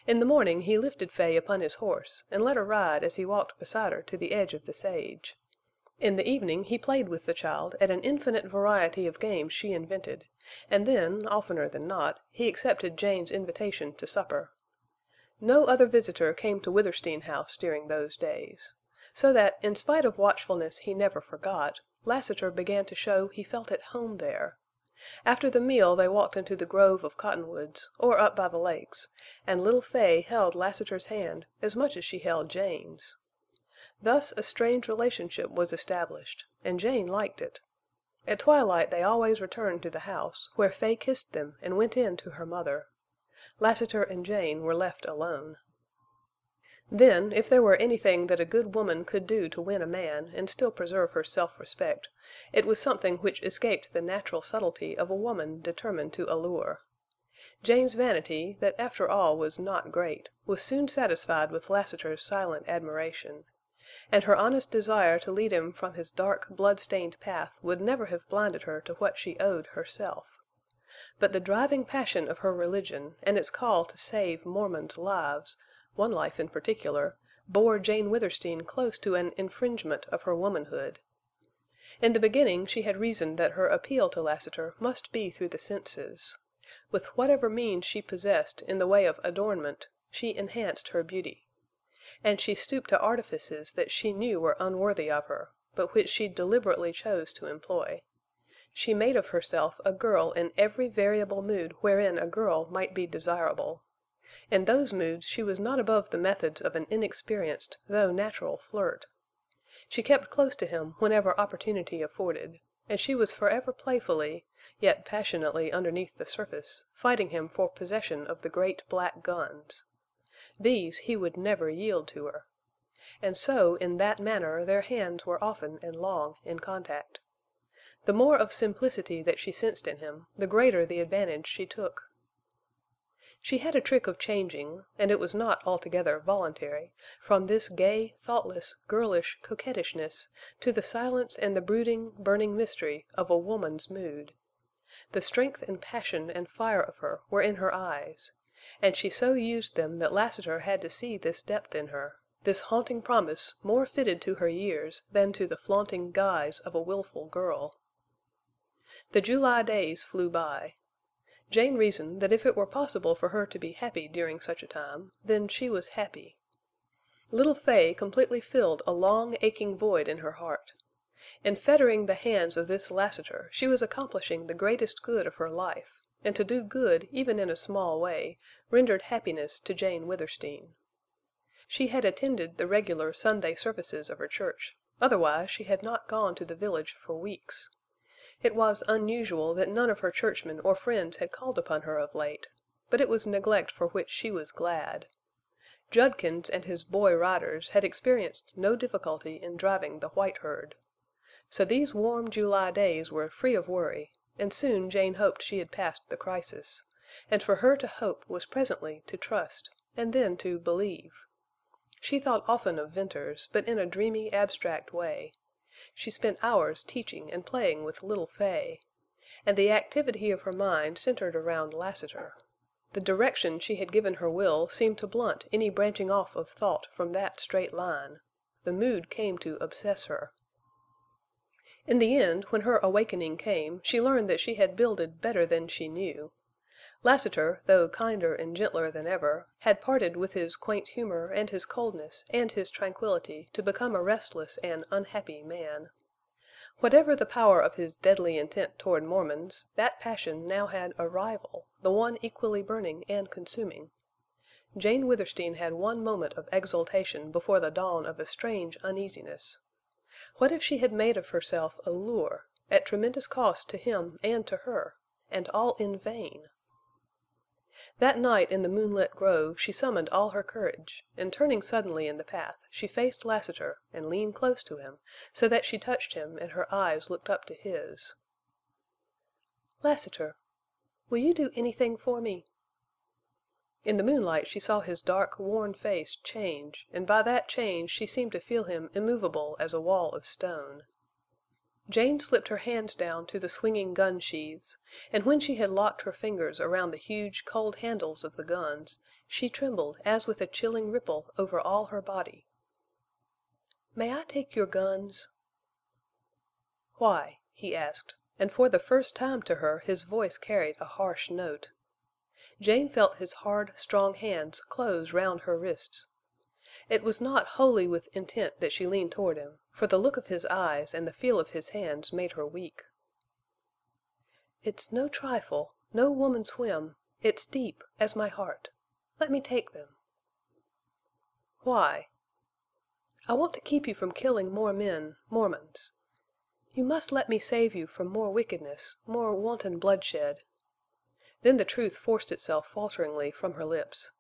In the morning he lifted Fay upon his horse and let her ride as he walked beside her to the edge of the sage. In the evening he played with the child at an infinite variety of games she invented, and then, oftener than not, he accepted Jane's invitation to supper. No other visitor came to Withersteen House during those days, so that, in spite of watchfulness he never forgot, Lassiter began to show he felt at home there. After the meal they walked into the grove of cottonwoods, or up by the lakes, and little Fay held Lassiter's hand as much as she held Jane's. Thus a strange relationship was established, and Jane liked it. At twilight they always returned to the house, where Fay kissed them and went in to her mother. Lassiter and Jane were left alone. Then, if there were anything that a good woman could do to win a man and still preserve her self-respect, it was something which escaped the natural subtlety of a woman determined to allure. Jane's vanity, that after all was not great, was soon satisfied with Lassiter's silent admiration. And her honest desire to lead him from his dark, blood-stained path would never have blinded her to what she owed herself. But the driving passion of her religion, and its call to save Mormons' lives, one life in particular, bore Jane Withersteen close to an infringement of her womanhood. In the beginning she had reasoned that her appeal to Lassiter must be through the senses. With whatever means she possessed in the way of adornment, she enhanced her beauty. And she stooped to artifices that she knew were unworthy of her, but which she deliberately chose to employ. She made of herself a girl in every variable mood wherein a girl might be desirable. In those moods she was not above the methods of an inexperienced, though natural flirt. She kept close to him whenever opportunity afforded, and she was forever playfully, yet passionately underneath the surface, fighting him for possession of the great black guns. These he would never yield to her. And so in that manner their hands were often and long in contact. The more of simplicity that she sensed in him, the greater the advantage she took. She had a trick of changing, and it was not altogether voluntary, from this gay, thoughtless, girlish coquettishness to the silence and the brooding, burning mystery of a woman's mood. The strength and passion and fire of her were in her eyes, and she so used them that Lassiter had to see this depth in her, this haunting promise more fitted to her years than to the flaunting guise of a willful girl. The July days flew by. Jane reasoned that if it were possible for her to be happy during such a time, then she was happy. Little Fay completely filled a long, aching void in her heart. In fettering the hands of this Lassiter she was accomplishing the greatest good of her life, and to do good, even in a small way, rendered happiness to Jane Withersteen. She had attended the regular Sunday services of her church, otherwise she had not gone to the village for weeks. It was unusual that none of her churchmen or friends had called upon her of late, but it was neglect for which she was glad. Judkins and his boy riders had experienced no difficulty in driving the white herd. So these warm July days were free of worry, and soon Jane hoped she had passed the crisis, and for her to hope was presently to trust, and then to believe. She thought often of Venters, but in a dreamy, abstract way. She spent hours teaching and playing with little Fay, and the activity of her mind centered around Lassiter. The direction she had given her will seemed to blunt any branching off of thought from that straight line. The mood came to obsess her. In the end, when her awakening came, she learned that she had builded better than she knew. Lassiter, though kinder and gentler than ever, had parted with his quaint humor and his coldness and his tranquillity to become a restless and unhappy man. Whatever the power of his deadly intent toward Mormons, that passion now had a rival, the one equally burning and consuming. Jane Withersteen had one moment of exultation before the dawn of a strange uneasiness. What if she had made of herself a lure, at tremendous cost to him and to her, and all in vain? That night in the moonlit grove she summoned all her courage, and turning suddenly in the path, she faced Lassiter and leaned close to him, so that she touched him and her eyes looked up to his. "Lassiter, will you do anything for me?" In the moonlight she saw his dark, worn face change, and by that change she seemed to feel him immovable as a wall of stone. Jane slipped her hands down to the swinging gun sheaths, and when she had locked her fingers around the huge, cold handles of the guns, she trembled as with a chilling ripple over all her body. "May I take your guns?" "Why?" he asked, and for the first time to her his voice carried a harsh note. Jane felt his hard, strong hands close round her wrists. It was not wholly with intent that she leaned toward him, for the look of his eyes and the feel of his hands made her weak. "It's no trifle, no woman's whim. It's deep as my heart. Let me take them." "Why?" "I want to keep you from killing more men, Mormons. You must let me save you from more wickedness, more wanton bloodshed." Then the truth forced itself falteringly from her lips.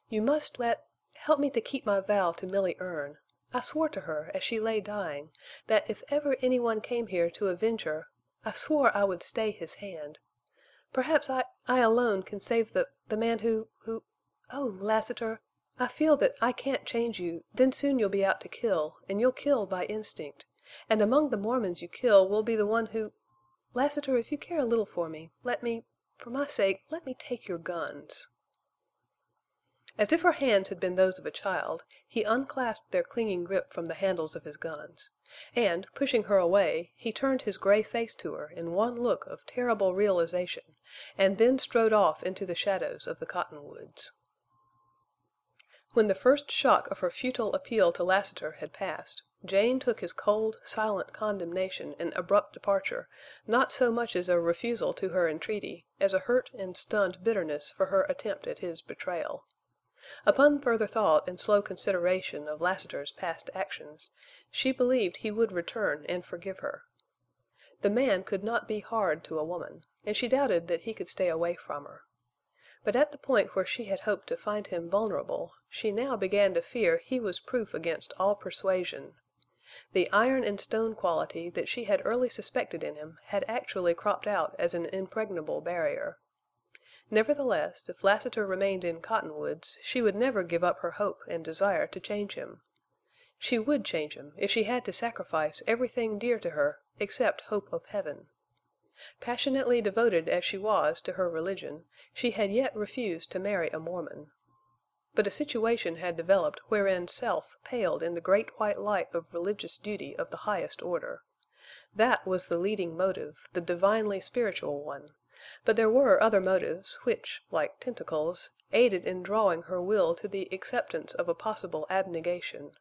"You must help me to keep my vow to Milly Erne. I swore to her, as she lay dying, that if ever any one came here to avenge her, I swore I would stay his hand. Perhaps I alone can save the man who... Oh, Lassiter! I feel that I can't change you, then soon you'll be out to kill, and you'll kill by instinct. And among the Mormons you kill will be the one who... Lassiter, if you care a little for me, for my sake, let me take your guns." As if her hands had been those of a child, he unclasped their clinging grip from the handles of his guns, and, pushing her away, he turned his gray face to her in one look of terrible realization, and then strode off into the shadows of the cottonwoods. When the first shock of her futile appeal to Lassiter had passed, Jane took his cold, silent condemnation and abrupt departure not so much as a refusal to her entreaty as a hurt and stunned bitterness for her attempt at his betrayal. Upon further thought and slow consideration of Lassiter's past actions, she believed he would return and forgive her. The man could not be hard to a woman, and she doubted that he could stay away from her. But at the point where she had hoped to find him vulnerable, she now began to fear he was proof against all persuasion. The iron and stone quality that she had early suspected in him had actually cropped out as an impregnable barrier. Nevertheless, if Lassiter remained in Cottonwoods, she would never give up her hope and desire to change him. She would change him if she had to sacrifice everything dear to her except hope of heaven. Passionately devoted as she was to her religion, she had yet refused to marry a Mormon. But a situation had developed wherein self paled in the great white light of religious duty of the highest order. That was the leading motive, the divinely spiritual one. But there were other motives which, like tentacles, aided in drawing her will to the acceptance of a possible abnegation.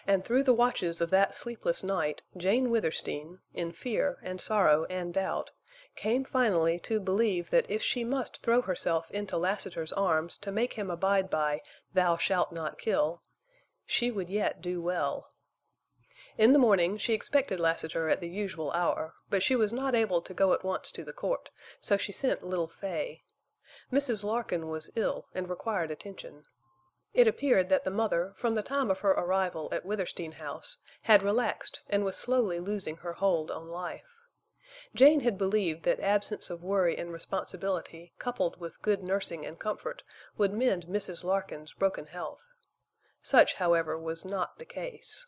And through the watches of that sleepless night Jane Withersteen, in fear and sorrow and doubt, came finally to believe that if she must throw herself into Lassiter's arms to make him abide by "Thou shalt not kill," she would yet do well. In the morning she expected Lassiter at the usual hour, but she was not able to go at once to the court, so she sent little Fay. Mrs. Larkin was ill and required attention. It appeared that the mother, from the time of her arrival at Withersteen House, had relaxed and was slowly losing her hold on life. Jane had believed that absence of worry and responsibility, coupled with good nursing and comfort, would mend Mrs. Larkin's broken health. Such, however, was not the case.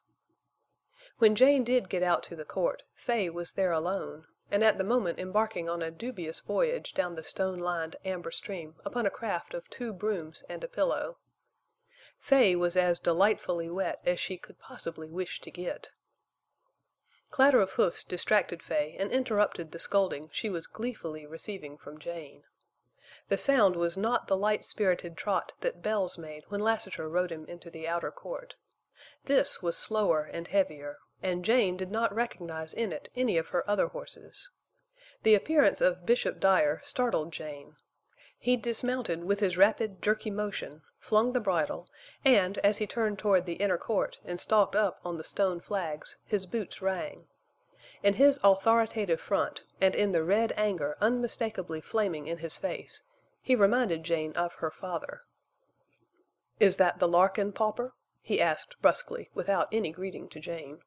When Jane did get out to the court, Fay was there alone, and at the moment embarking on a dubious voyage down the stone-lined amber stream upon a craft of 2 brooms and a pillow. Fay was as delightfully wet as she could possibly wish to get. Clatter of hoofs distracted Fay and interrupted the scolding she was gleefully receiving from Jane. The sound was not the light-spirited trot that Bells made when Lassiter rode him into the outer court. This was slower and heavier, and Jane did not recognize in it any of her other horses. The appearance of Bishop Dyer startled Jane. He dismounted with his rapid, jerky motion, flung the bridle, and, as he turned toward the inner court and stalked up on the stone flags, his boots rang. In his authoritative front, and in the red anger unmistakably flaming in his face, he reminded Jane of her father. "Is that the Larkin pauper?" he asked brusquely, without any greeting to Jane.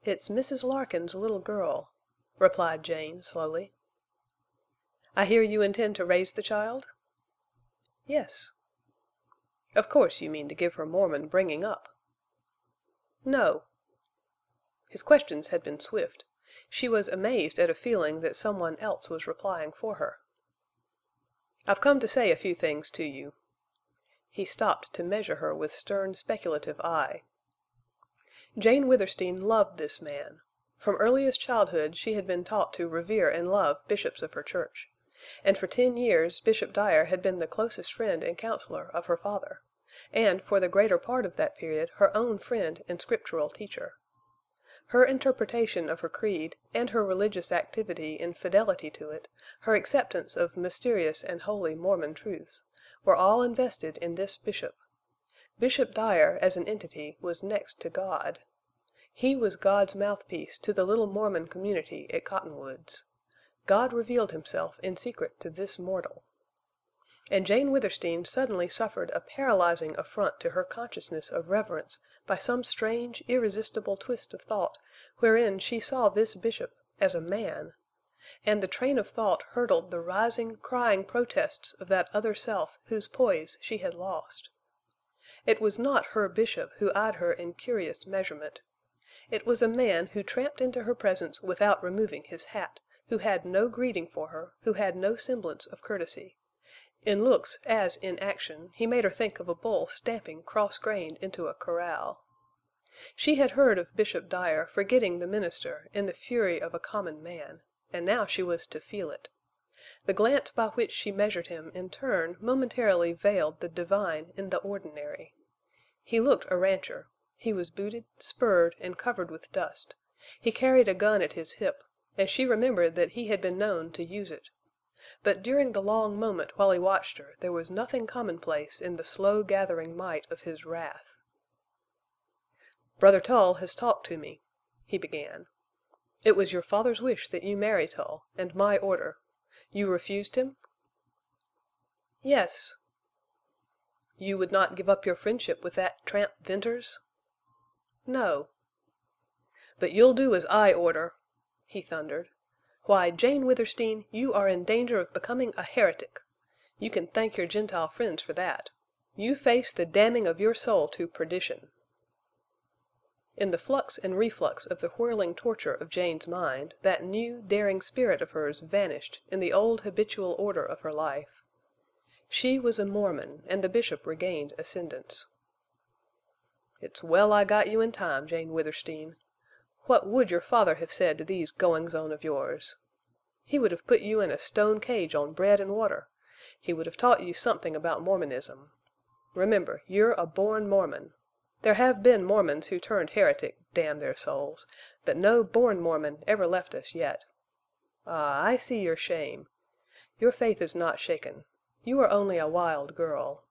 "It's Mrs. Larkin's little girl," replied Jane, slowly. "I hear you intend to raise the child?" "Yes." "Of course you mean to give her Mormon bringing up." "No." His questions had been swift. She was amazed at a feeling that someone else was replying for her. "I've come to say a few things to you." He stopped to measure her with stern, speculative eye. Jane Withersteen loved this man. From earliest childhood she had been taught to revere and love bishops of her church. And for 10 years Bishop Dyer had been the closest friend and counselor of her father, and for the greater part of that period her own friend and scriptural teacher. Her interpretation of her creed, and her religious activity in fidelity to it, her acceptance of mysterious and holy Mormon truths, were all invested in this bishop. Bishop Dyer, as an entity, was next to God. He was God's mouthpiece to the little Mormon community at Cottonwoods. God revealed himself in secret to this mortal. And Jane Withersteen suddenly suffered a paralyzing affront to her consciousness of reverence by some strange, irresistible twist of thought wherein she saw this bishop as a man. And the train of thought hurdled the rising, crying protests of that other self whose poise she had lost. It was not her bishop who eyed her in curious measurement. It was a man who tramped into her presence without removing his hat, who had no greeting for her, who had no semblance of courtesy. In looks as in action, he made her think of a bull stamping cross-grained into a corral. She had heard of Bishop Dyer forgetting the minister in the fury of a common man, and now she was to feel it. The glance by which she measured him in turn momentarily veiled the divine in the ordinary. He looked a rancher. He was booted, spurred, and covered with dust. He carried a gun at his hip, and she remembered that he had been known to use it. But during the long moment while he watched her there was nothing commonplace in the slow-gathering might of his wrath. "Brother Tull has talked to me," he began. "It was your father's wish that you marry Tull, and my order. You refused him?" "Yes." "You would not give up your friendship with that tramp Venters?" "No." "But you'll do as I order," he thundered. "Why, Jane Withersteen, you are in danger of becoming a heretic. You can thank your Gentile friends for that. You face the damning of your soul to perdition." In the flux and reflux of the whirling torture of Jane's mind, that new, daring spirit of hers vanished in the old habitual order of her life. She was a Mormon, and the bishop regained ascendance. "It's well I got you in time, Jane Withersteen. What would your father have said to these goings-on of yours? He would have put you in a stone cage on bread and water. He would have taught you something about Mormonism. Remember, you're a born Mormon. There have been Mormons who turned heretic, damn their souls, but no born Mormon ever left us yet. Ah, I see your shame. Your faith is not shaken. You are only a wild girl."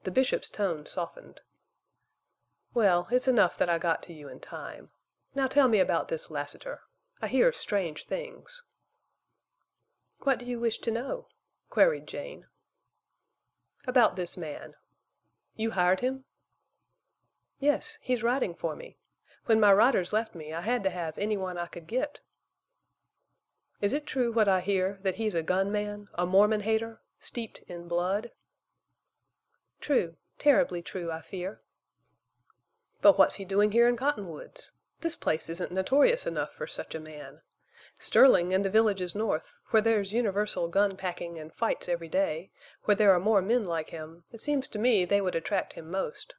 The bishop's tone softened. "Well, it's enough that I got to you in time. Now tell me about this Lassiter. I hear strange things." "What do you wish to know?" queried Jane. "About this man. You hired him?" "Yes, he's riding for me. When my riders left me I had to have any one I could get." "Is it true what I hear, that he's a gunman, a Mormon hater, steeped in blood?" "True, terribly true, I fear." "But what's he doing here in Cottonwoods? This place isn't notorious enough for such a man. Sterling and the villages north, where there's universal gun-packing and fights every day, where there are more men like him, it seems to me they would attract him most.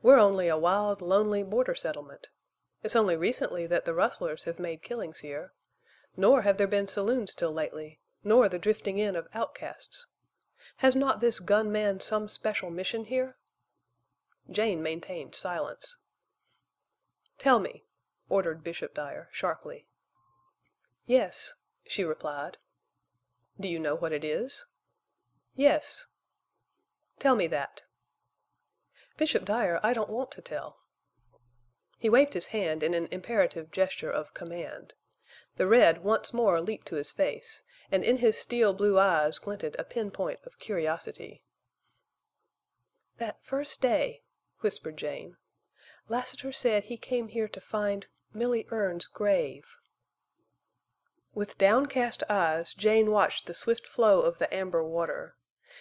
We're only a wild, lonely border settlement. It's only recently that the rustlers have made killings here. Nor have there been saloons till lately, nor the drifting in of outcasts. Has not this gun-man some special mission here?" Jane maintained silence. "Tell me," ordered Bishop Dyer sharply. "Yes," she replied. "Do you know what it is?" "Yes." "Tell me that." "Bishop Dyer, I don't want to tell." He waved his hand in an imperative gesture of command. The red once more leaped to his face, and in his steel blue eyes glinted a pinpoint of curiosity. "That first day," whispered Jane, "Lassiter said he came here to find Milly Erne's grave." With downcast eyes Jane watched the swift flow of the amber water.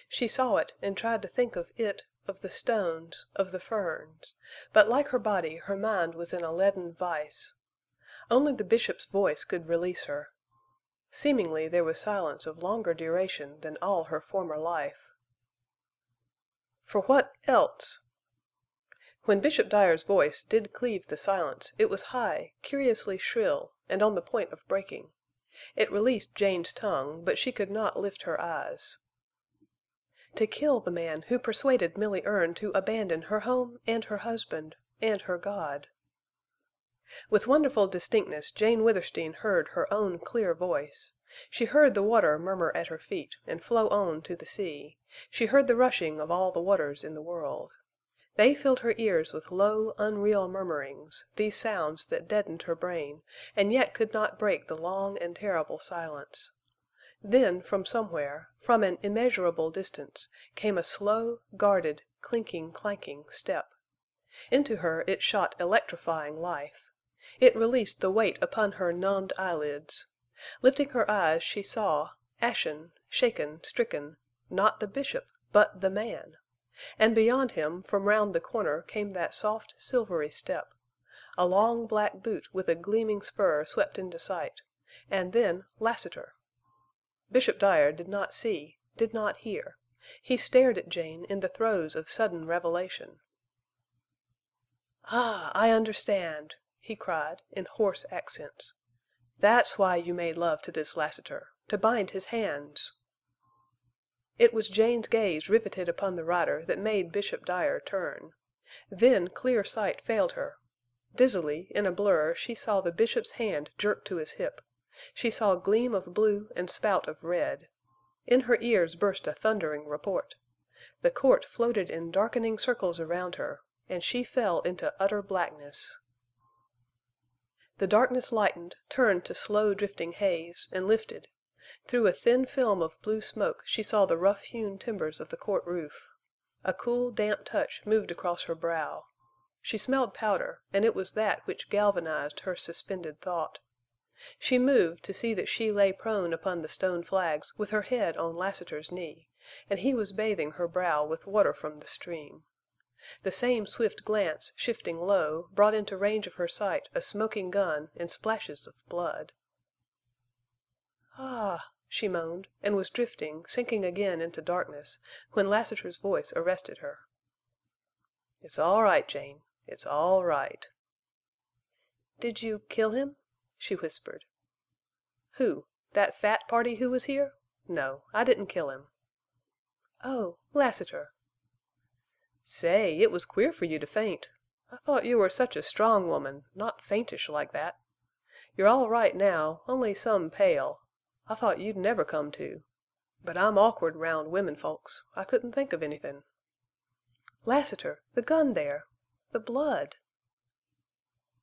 She saw it and tried to think of it, of the stones, of the ferns, but like her body her mind was in a leaden vise. Only the bishop's voice could release her. Seemingly there was silence of longer duration than all her former life. "For what else?" When Bishop Dyer's voice did cleave the silence, it was high, curiously shrill, and on the point of breaking. It released Jane's tongue, but she could not lift her eyes. "To kill the man who persuaded Milly Erne to abandon her home and her husband and her God." With wonderful distinctness Jane Withersteen heard her own clear voice. She heard the water murmur at her feet and flow on to the sea. She heard the rushing of all the waters in the world. They filled her ears with low, unreal murmurings, these sounds that deadened her brain, and yet could not break the long and terrible silence. Then, from somewhere, from an immeasurable distance, came a slow, guarded, clinking, clanking step. Into her it shot electrifying life. It released the weight upon her numbed eyelids. Lifting her eyes, she saw, ashen, shaken, stricken, not the Bishop, but the man. And beyond him, from round the corner, came that soft, silvery step. A long black boot with a gleaming spur swept into sight, and then Lassiter. Bishop Dyer did not see, did not hear. He stared at Jane in the throes of sudden revelation. "Ah, I understand!" he cried, in hoarse accents. "That's why you made love to this Lassiter—to bind his hands!" It was Jane's gaze riveted upon the rider that made Bishop Dyer turn. Then clear sight failed her. Dizzily, in a blur, she saw the Bishop's hand jerk to his hip. She saw gleam of blue and spout of red. In her ears burst a thundering report. The court floated in darkening circles around her, and she fell into utter blackness. The darkness lightened, turned to slow drifting haze, and lifted. Through a thin film of blue smoke she saw the rough-hewn timbers of the court roof. A cool, damp touch moved across her brow. She smelled powder, and it was that which galvanized her suspended thought. She moved to see that she lay prone upon the stone flags with her head on Lassiter's knee, and he was bathing her brow with water from the stream. The same swift glance, shifting low, brought into range of her sight a smoking gun and splashes of blood. "Ah!" she moaned, and was drifting, sinking again into darkness, when Lassiter's voice arrested her. "It's all right, Jane. It's all right." "Did you kill him?" she whispered. "Who? That fat party who was here? No, I didn't kill him." "Oh, Lassiter!" "Say, it was queer for you to faint. I thought you were such a strong woman, not faintish like that. You're all right now, only some pale. I thought you'd never come to. But I'm awkward round women folks. I couldn't think of anythin'." "Lassiter! The gun there! The blood!"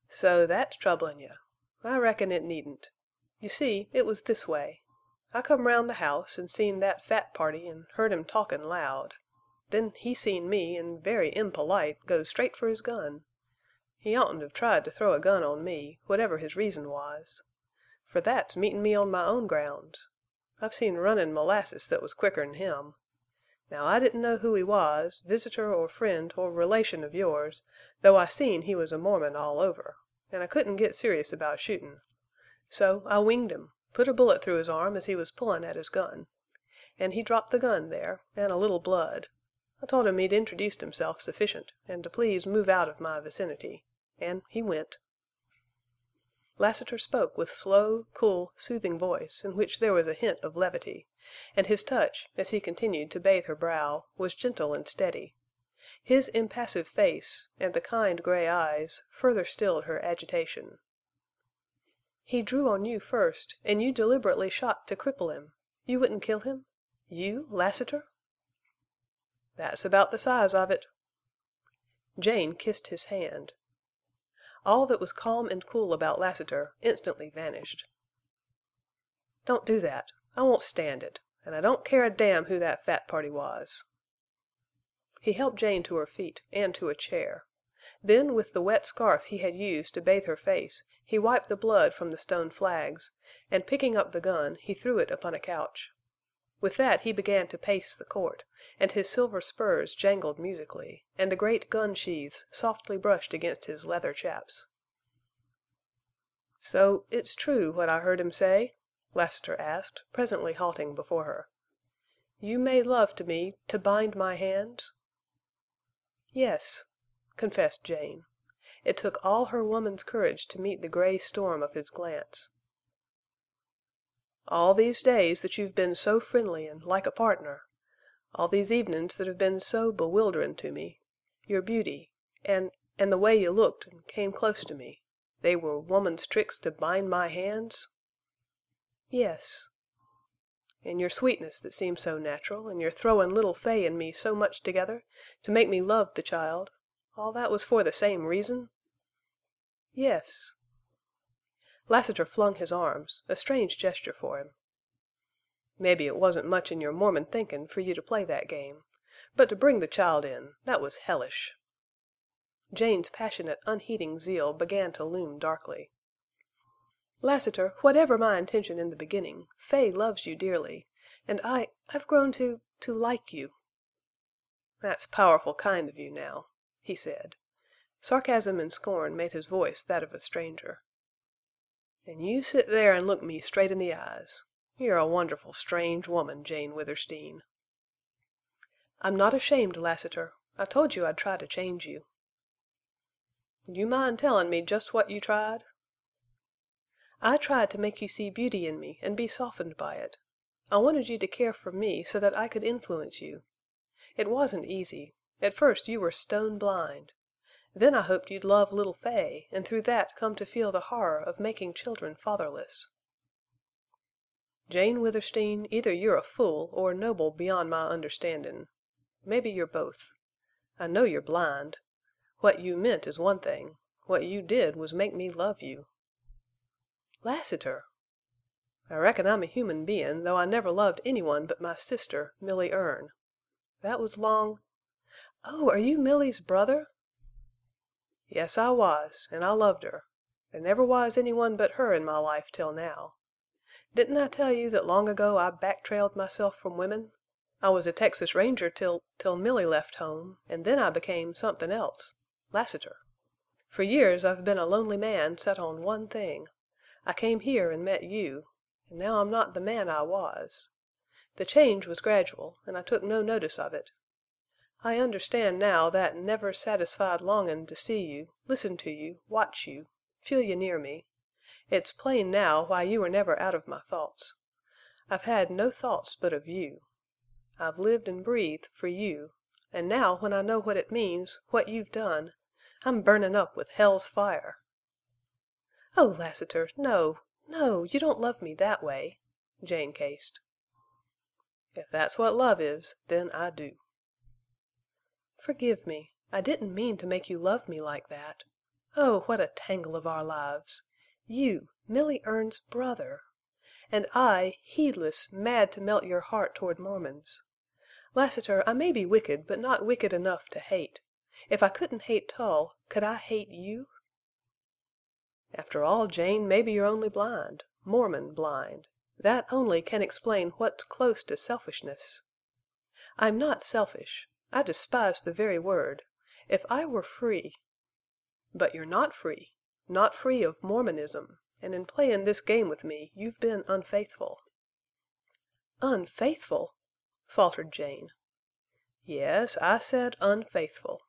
"So that's troublin' you. I reckon it needn't. You see, it was this way. I come round the house en' seen that fat party en' heard him talkin' loud. Then he seen me, en' very impolite, go straight for his gun. He oughtn't have tried to throw a gun on me, whatever his reason was. For that's meetin' me on my own grounds. I've seen runnin' molasses that was quicker'n him. Now I didn't know who he was, visitor or friend or relation of yours, though I seen he was a Mormon all over, en' I couldn't get serious about shootin'. So I winged him, put a bullet through his arm as he was pullin' at his gun. En' he dropped the gun there, en' a little blood. I told him he'd introduced himself sufficient, en' to please move out of my vicinity. En' he went." Lassiter spoke with slow, cool, soothing voice in which there was a hint of levity, and his touch, as he continued to bathe her brow, was gentle and steady. His impassive face, and the kind gray eyes, further stilled her agitation. "He drew on you first, and you deliberately shot to cripple him. You wouldn't kill him? You, Lassiter?" "That's about the size of it." Jane kissed his hand. All that was calm and cool about Lassiter instantly vanished. "Don't do that. I won't stand it. And I don't care a damn who that fat party was." He helped Jane to her feet and to a chair. Then with the wet scarf he had used to bathe her face he wiped the blood from the stone flags, and picking up the gun he threw it upon a couch. With that he began to pace the court, and his silver spurs jangled musically, and the great gun sheaths softly brushed against his leather chaps. "So it's true what I heard him say?" Lassiter asked, presently halting before her. "You made love to me to bind my hands?" "Yes," confessed Jane. It took all her woman's courage to meet the gray storm of his glance. "All these days that you've been so friendly and like a partner. All these evenin's that have been so bewilderin' to me. Your beauty, and the way you looked and came close to me. They were woman's tricks to bind my hands?" "Yes." "And your sweetness that seemed so natural, and your throwing little Fay and me so much together, to make me love the child—all that was for the same reason?" "Yes." Lassiter flung his arms, a strange gesture for him. "Mebbe it wasn't much in your Mormon thinkin' for you to play that game, but to bring the child in—that was hellish." Jane's passionate, unheeding zeal began to loom darkly. "Lassiter, whatever my intention in the beginning, Fay loves you dearly, and I've grown to like you." "That's powerful kind of you, now," he said. Sarcasm and scorn made his voice that of a stranger. "And you sit there and look me straight in the eyes. You're a wonderful strange woman, Jane Withersteen." "I'm not ashamed, Lassiter. I told you I'd try to change you." "Do you mind tellin' me just what you tried?" "I tried to make you see beauty in me and be softened by it. I wanted you to care for me so that I could influence you. It wasn't easy. At first you were stone blind. Then I hoped you'd love little Fay, and through that come to feel the horror of making children fatherless." "Jane Withersteen, either you're a fool or noble beyond my understandin'. Maybe you're both. I know you're blind. What you meant is one thing. What you did was make me love you." "Lassiter!" "I reckon I'm a human bein', though I never loved any one but my sister, Milly Erne. That was long—" "Oh, are you Milly's brother?" "Yes, I was, and I loved her. There never was any one but her in my life till now. Didn't I tell you that long ago I back-trailed myself from women? I was a Texas Ranger till Milly left home, and then I became somethin' else—Lassiter. For years I've been a lonely man set on one thing. I came here and met you, and now I'm not the man I was. The change was gradual, and I took no notice of it. I understand now that never satisfied longin' to see you, listen to you, watch you, feel you near me. It's plain now why you were never out of my thoughts. I've had no thoughts but of you. I've lived and breathed for you, and now when I know what it means, what you've done, I'm burnin' up with hell's fire." "Oh, Lassiter, no, no, you don't love me that way," Jane cased. "If that's what love is, then I do." "Forgive me. I didn't mean to make you love me like that. Oh, what a tangle of our lives! You, Milly Erne's brother! And I, heedless, mad to melt your heart toward Mormons. Lassiter, I may be wicked, but not wicked enough to hate. If I couldn't hate Tull, could I hate you?" "After all, Jane, maybe you're only blind, Mormon blind. That only can explain what's close to selfishness." "I'm not selfish. I despise the very word. If I were free—" "But you're not free. Not free of Mormonism. And in playin' this game with me, you've been unfaithful." "Unfaithful!" faltered Jane. "Yes, I said unfaithful.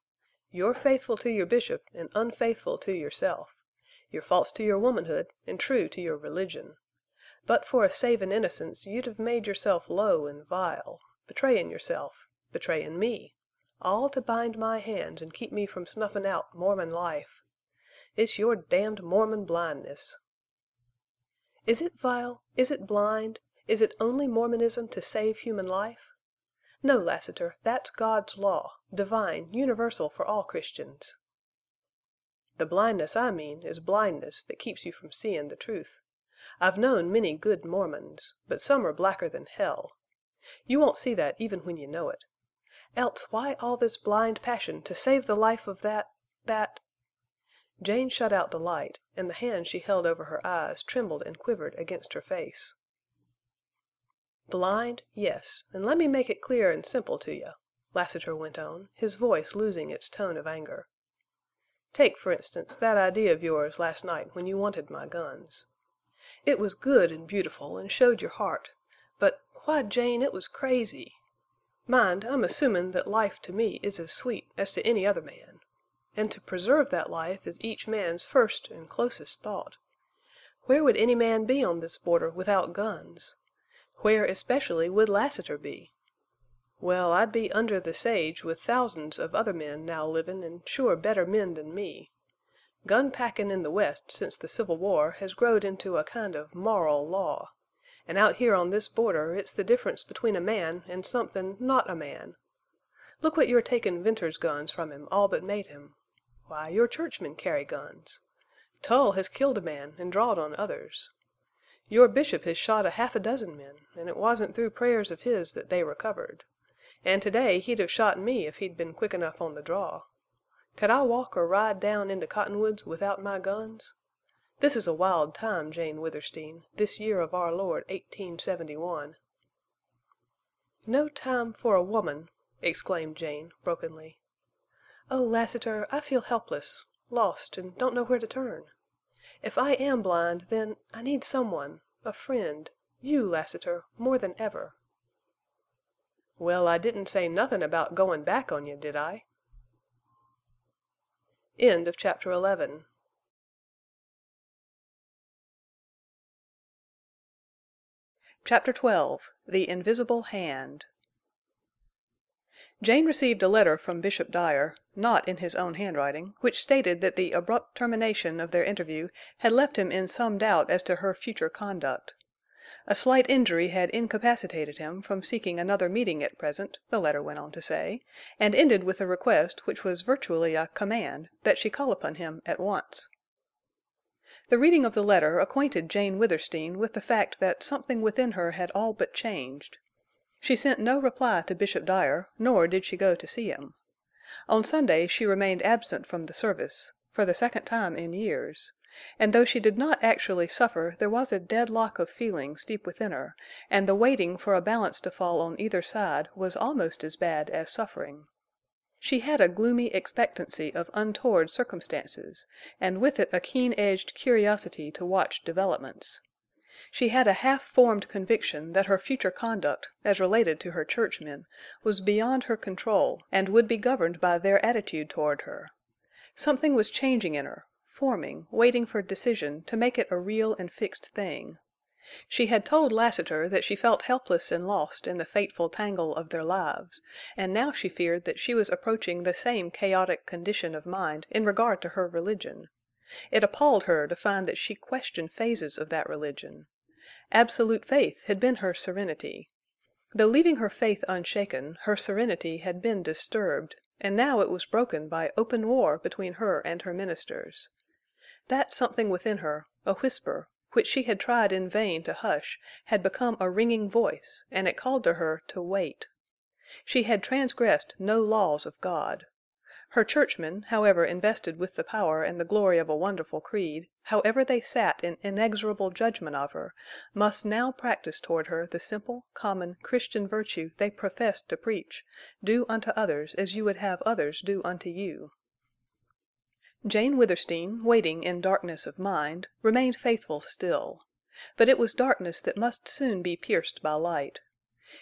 You're faithful to your bishop and unfaithful to yourself. You're false to your womanhood and true to your religion. But for a savin' innocence you'd have made yourself low and vile, betrayin' yourself, betrayin' me, all to bind my hands and keep me from snuffin' out Mormon life. It's your damned Mormon blindness." "Is it vile? Is it blind? Is it only Mormonism to save human life? No, Lassiter, that's God's law, divine, universal for all Christians." "The blindness I mean is blindness that keeps you from seein' the truth. I've known many good Mormons, but some are blacker than hell. You won't see that even when you know it. Else why all this blind passion to save the life of that— Jane shut out the light, and the hand she held over her eyes trembled and quivered against her face. "Blind, yes, and let me make it clear and simple to you," Lassiter went on, his voice losing its tone of anger. "Take, for instance, that idea of yours last night when you wanted my guns. It was good and beautiful and showed your heart, but, why, Jane, it was crazy. Mind, I'm assumin' that life to me is as sweet as to any other man. And to preserve that life is each man's first and closest thought. Where would any man be on this border without guns? Where especially would Lassiter be? Well, I'd be under the sage with thousands of other men now livin' and sure better men than me. Gun packin' in the West since the Civil War has growed into a kind of moral law. And out here on this border it's the difference between a man and somethin' not a man. Look what your takin' Venters's guns from him all but made him. Why, your churchmen carry guns. Tull has killed a man and drawed on others. Your bishop has shot a half a dozen men, and it wasn't through prayers of his that they recovered. And today he'd have shot me if he'd been quick enough on the draw. Could I walk or ride down into Cottonwoods without my guns? This is a wild time, Jane Withersteen, this year of our Lord 1871. "No time for a woman!" exclaimed Jane, brokenly. "Oh, Lassiter, I feel helpless, lost, and don't know where to turn. If I am blind, then I need someone, a friend, you, Lassiter, more than ever." "Well, I didn't say nothin' about goin' back on you, did I?" End of Chapter 11. Chapter 12. The Invisible Hand. Jane received a letter from Bishop Dyer, not in his own handwriting, which stated that the abrupt termination of their interview had left him in some doubt as to her future conduct. A slight injury had incapacitated him from seeking another meeting at present, the letter went on to say, and ended with a request which was virtually a command that she call upon him at once. The reading of the letter acquainted Jane Withersteen with the fact that something within her had all but changed. She sent no reply to Bishop Dyer, nor did she go to see him. On Sunday she remained absent from the service, for the second time in years, and though she did not actually suffer, there was a deadlock of feelings deep within her, and the waiting for a balance to fall on either side was almost as bad as suffering. She had a gloomy expectancy of untoward circumstances, and with it a keen-edged curiosity to watch developments. She had a half-formed conviction that her future conduct, as related to her churchmen, was beyond her control and would be governed by their attitude toward her. Something was changing in her, forming, waiting for decision to make it a real and fixed thing. She had told Lassiter that she felt helpless and lost in the fateful tangle of their lives, and now she feared that she was approaching the same chaotic condition of mind in regard to her religion. It appalled her to find that she questioned phases of that religion. Absolute faith had been her serenity. Though leaving her faith unshaken, her serenity had been disturbed, and now it was broken by open war between her and her ministers. That something within her, a whisper, which she had tried in vain to hush, had become a ringing voice, and it called to her to wait. She had transgressed no laws of God. Her churchmen, however invested with the power and the glory of a wonderful creed, however they sat in inexorable judgment of her, must now practice toward her the simple, common, Christian virtue they professed to preach, "Do unto others as you would have others do unto you." Jane Withersteen, waiting in darkness of mind, remained faithful still. But it was darkness that must soon be pierced by light.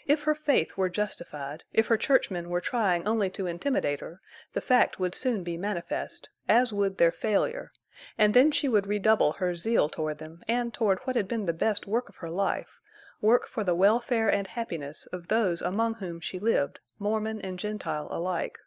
If her faith were justified, if her churchmen were trying only to intimidate her, the fact would soon be manifest, as would their failure, and then she would redouble her zeal toward them and toward what had been the best work of her life, work for the welfare and happiness of those among whom she lived, Mormon and Gentile alike.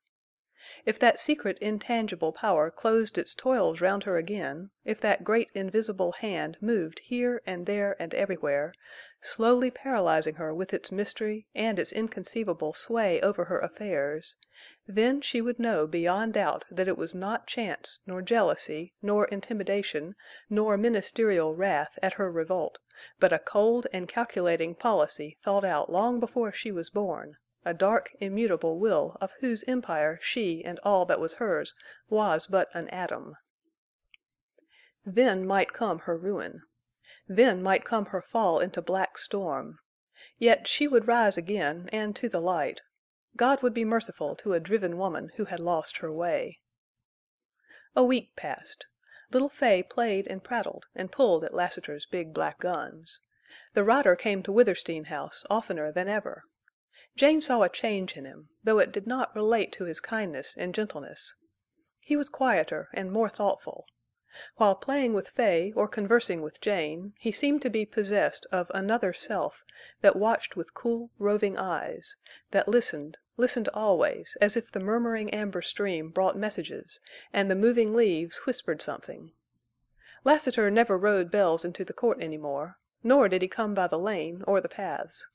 If that secret intangible power closed its toils round her again, if that great invisible hand moved here and there and everywhere, slowly paralyzing her with its mystery and its inconceivable sway over her affairs, then she would know beyond doubt that it was not chance, nor jealousy, nor intimidation, nor ministerial wrath at her revolt, but a cold and calculating policy thought out long before she was born. A dark, immutable will of whose empire she and all that was hers was but an atom. Then might come her ruin. Then might come her fall into black storm. Yet she would rise again, and to the light. God would be merciful to a driven woman who had lost her way. A week passed. Little Fay played and prattled and pulled at Lassiter's big black guns. The rider came to Withersteen House oftener than ever. Jane saw a change in him, though it did not relate to his kindness and gentleness. He was quieter and more thoughtful. While playing with Fay or conversing with Jane, he seemed to be possessed of another self that watched with cool, roving eyes, that listened listened always, as if the murmuring amber stream brought messages, and the moving leaves whispered something. Lassiter never rode Bells into the court any more, nor did he come by the lane or the paths.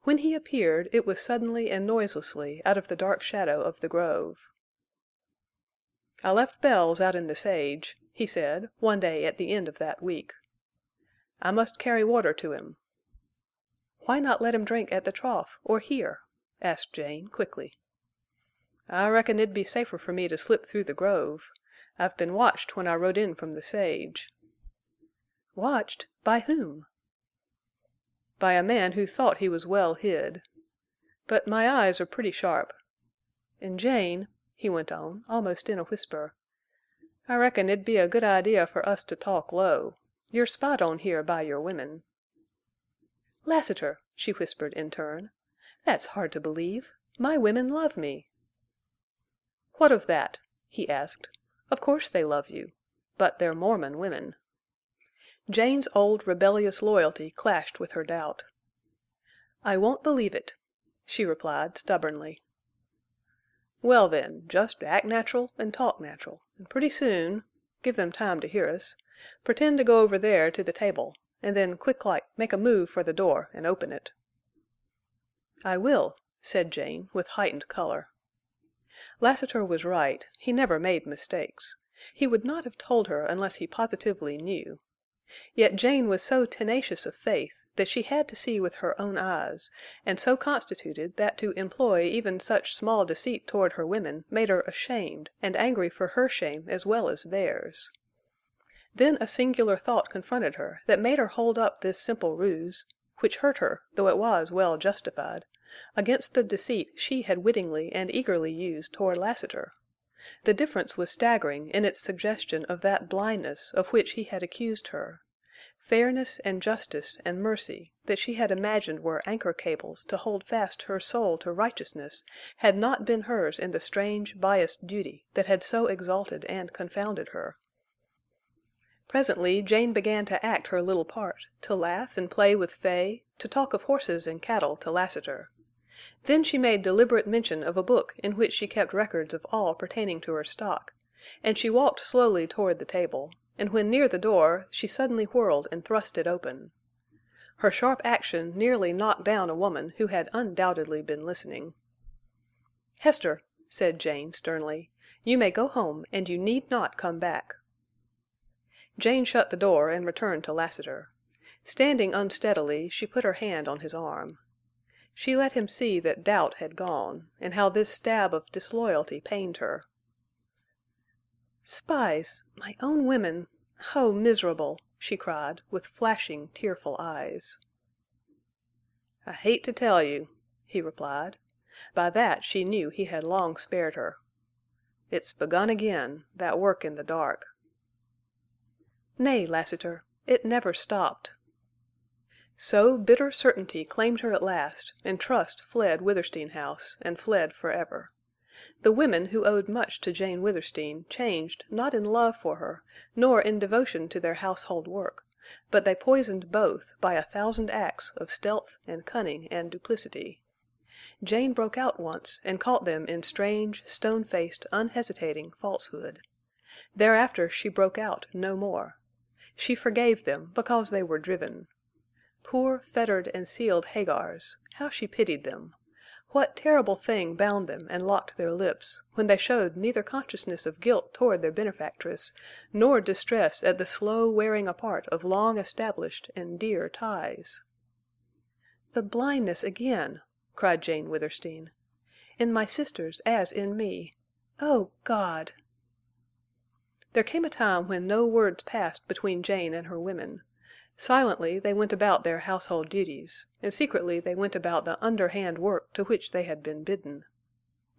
When he appeared, it was suddenly and noiselessly out of the dark shadow of the grove. "I left Bells out in the sage," he said, one day at the end of that week. "I must carry water to him." "Why not let him drink at the trough, or here?" asked Jane, quickly. "I reckon it'd be safer for me to slip through the grove. I've been watched when I rode in from the sage." "Watched? By whom?" "By a man who thought he was well hid. But my eyes are pretty sharp. And Jane," he went on, almost in a whisper, "I reckon it'd be a good idea for us to talk low. You're spied on here by your women." "Lassiter!" she whispered in turn. "That's hard to believe. My women love me." "What of that?" he asked. "Of course they love you. But they're Mormon women." Jane's old rebellious loyalty clashed with her doubt. "I won't believe it," she replied, stubbornly. "Well, then, just act natural and talk natural, and pretty soon—give them time to hear us—pretend to go over there to the table, and then quick-like make a move for the door and open it." "I will," said Jane, with heightened color. Lassiter was right. He never made mistakes. He would not have told her unless he positively knew. Yet Jane was so tenacious of faith that she had to see with her own eyes, and so constituted that to employ even such small deceit toward her women made her ashamed and angry for her shame as well as theirs. Then a singular thought confronted her that made her hold up this simple ruse, which hurt her, though it was well justified, against the deceit she had wittingly and eagerly used toward Lassiter. The difference was staggering in its suggestion of that blindness of which he had accused her. Fairness and justice and mercy that she had imagined were anchor cables to hold fast her soul to righteousness had not been hers in the strange, biased duty that had so exalted and confounded her. Presently Jane began to act her little part, to laugh and play with Fay, to talk of horses and cattle to Lassiter. Then she made deliberate mention of a book in which she kept records of all pertaining to her stock, and she walked slowly toward the table, and when near the door she suddenly whirled and thrust it open. Her sharp action nearly knocked down a woman who had undoubtedly been listening. "Hester," said Jane, sternly, "you may go home, and you need not come back." Jane shut the door and returned to Lassiter. Standing unsteadily, she put her hand on his arm. She let him see that doubt had gone, and how this stab of disloyalty pained her. "Spies! My own women! Oh, miserable!" she cried, with flashing, tearful eyes. "I hate to tell you," he replied. By that she knew he had long spared her. "It's begun again, that work in the dark." "Nay, Lassiter. It never stopped." So bitter certainty claimed her at last, and trust fled Withersteen House, and fled forever. The women who owed much to Jane Withersteen changed not in love for her, nor in devotion to their household work, but they poisoned both by 1,000 acts of stealth and cunning and duplicity. Jane broke out once and caught them in strange, stone-faced, unhesitating falsehood. Thereafter she broke out no more. She forgave them because they were driven. Poor, fettered, and sealed Hagars! How she pitied them! What terrible thing bound them and locked their lips, when they showed neither consciousness of guilt toward their benefactress, nor distress at the slow wearing apart of long-established and dear ties? "The blindness again!" cried Jane Withersteen. "In my sisters as in me. Oh, God!" There came a time when no words passed between Jane and her women. Silently they went about their household duties, and secretly they went about the underhand work to which they had been bidden.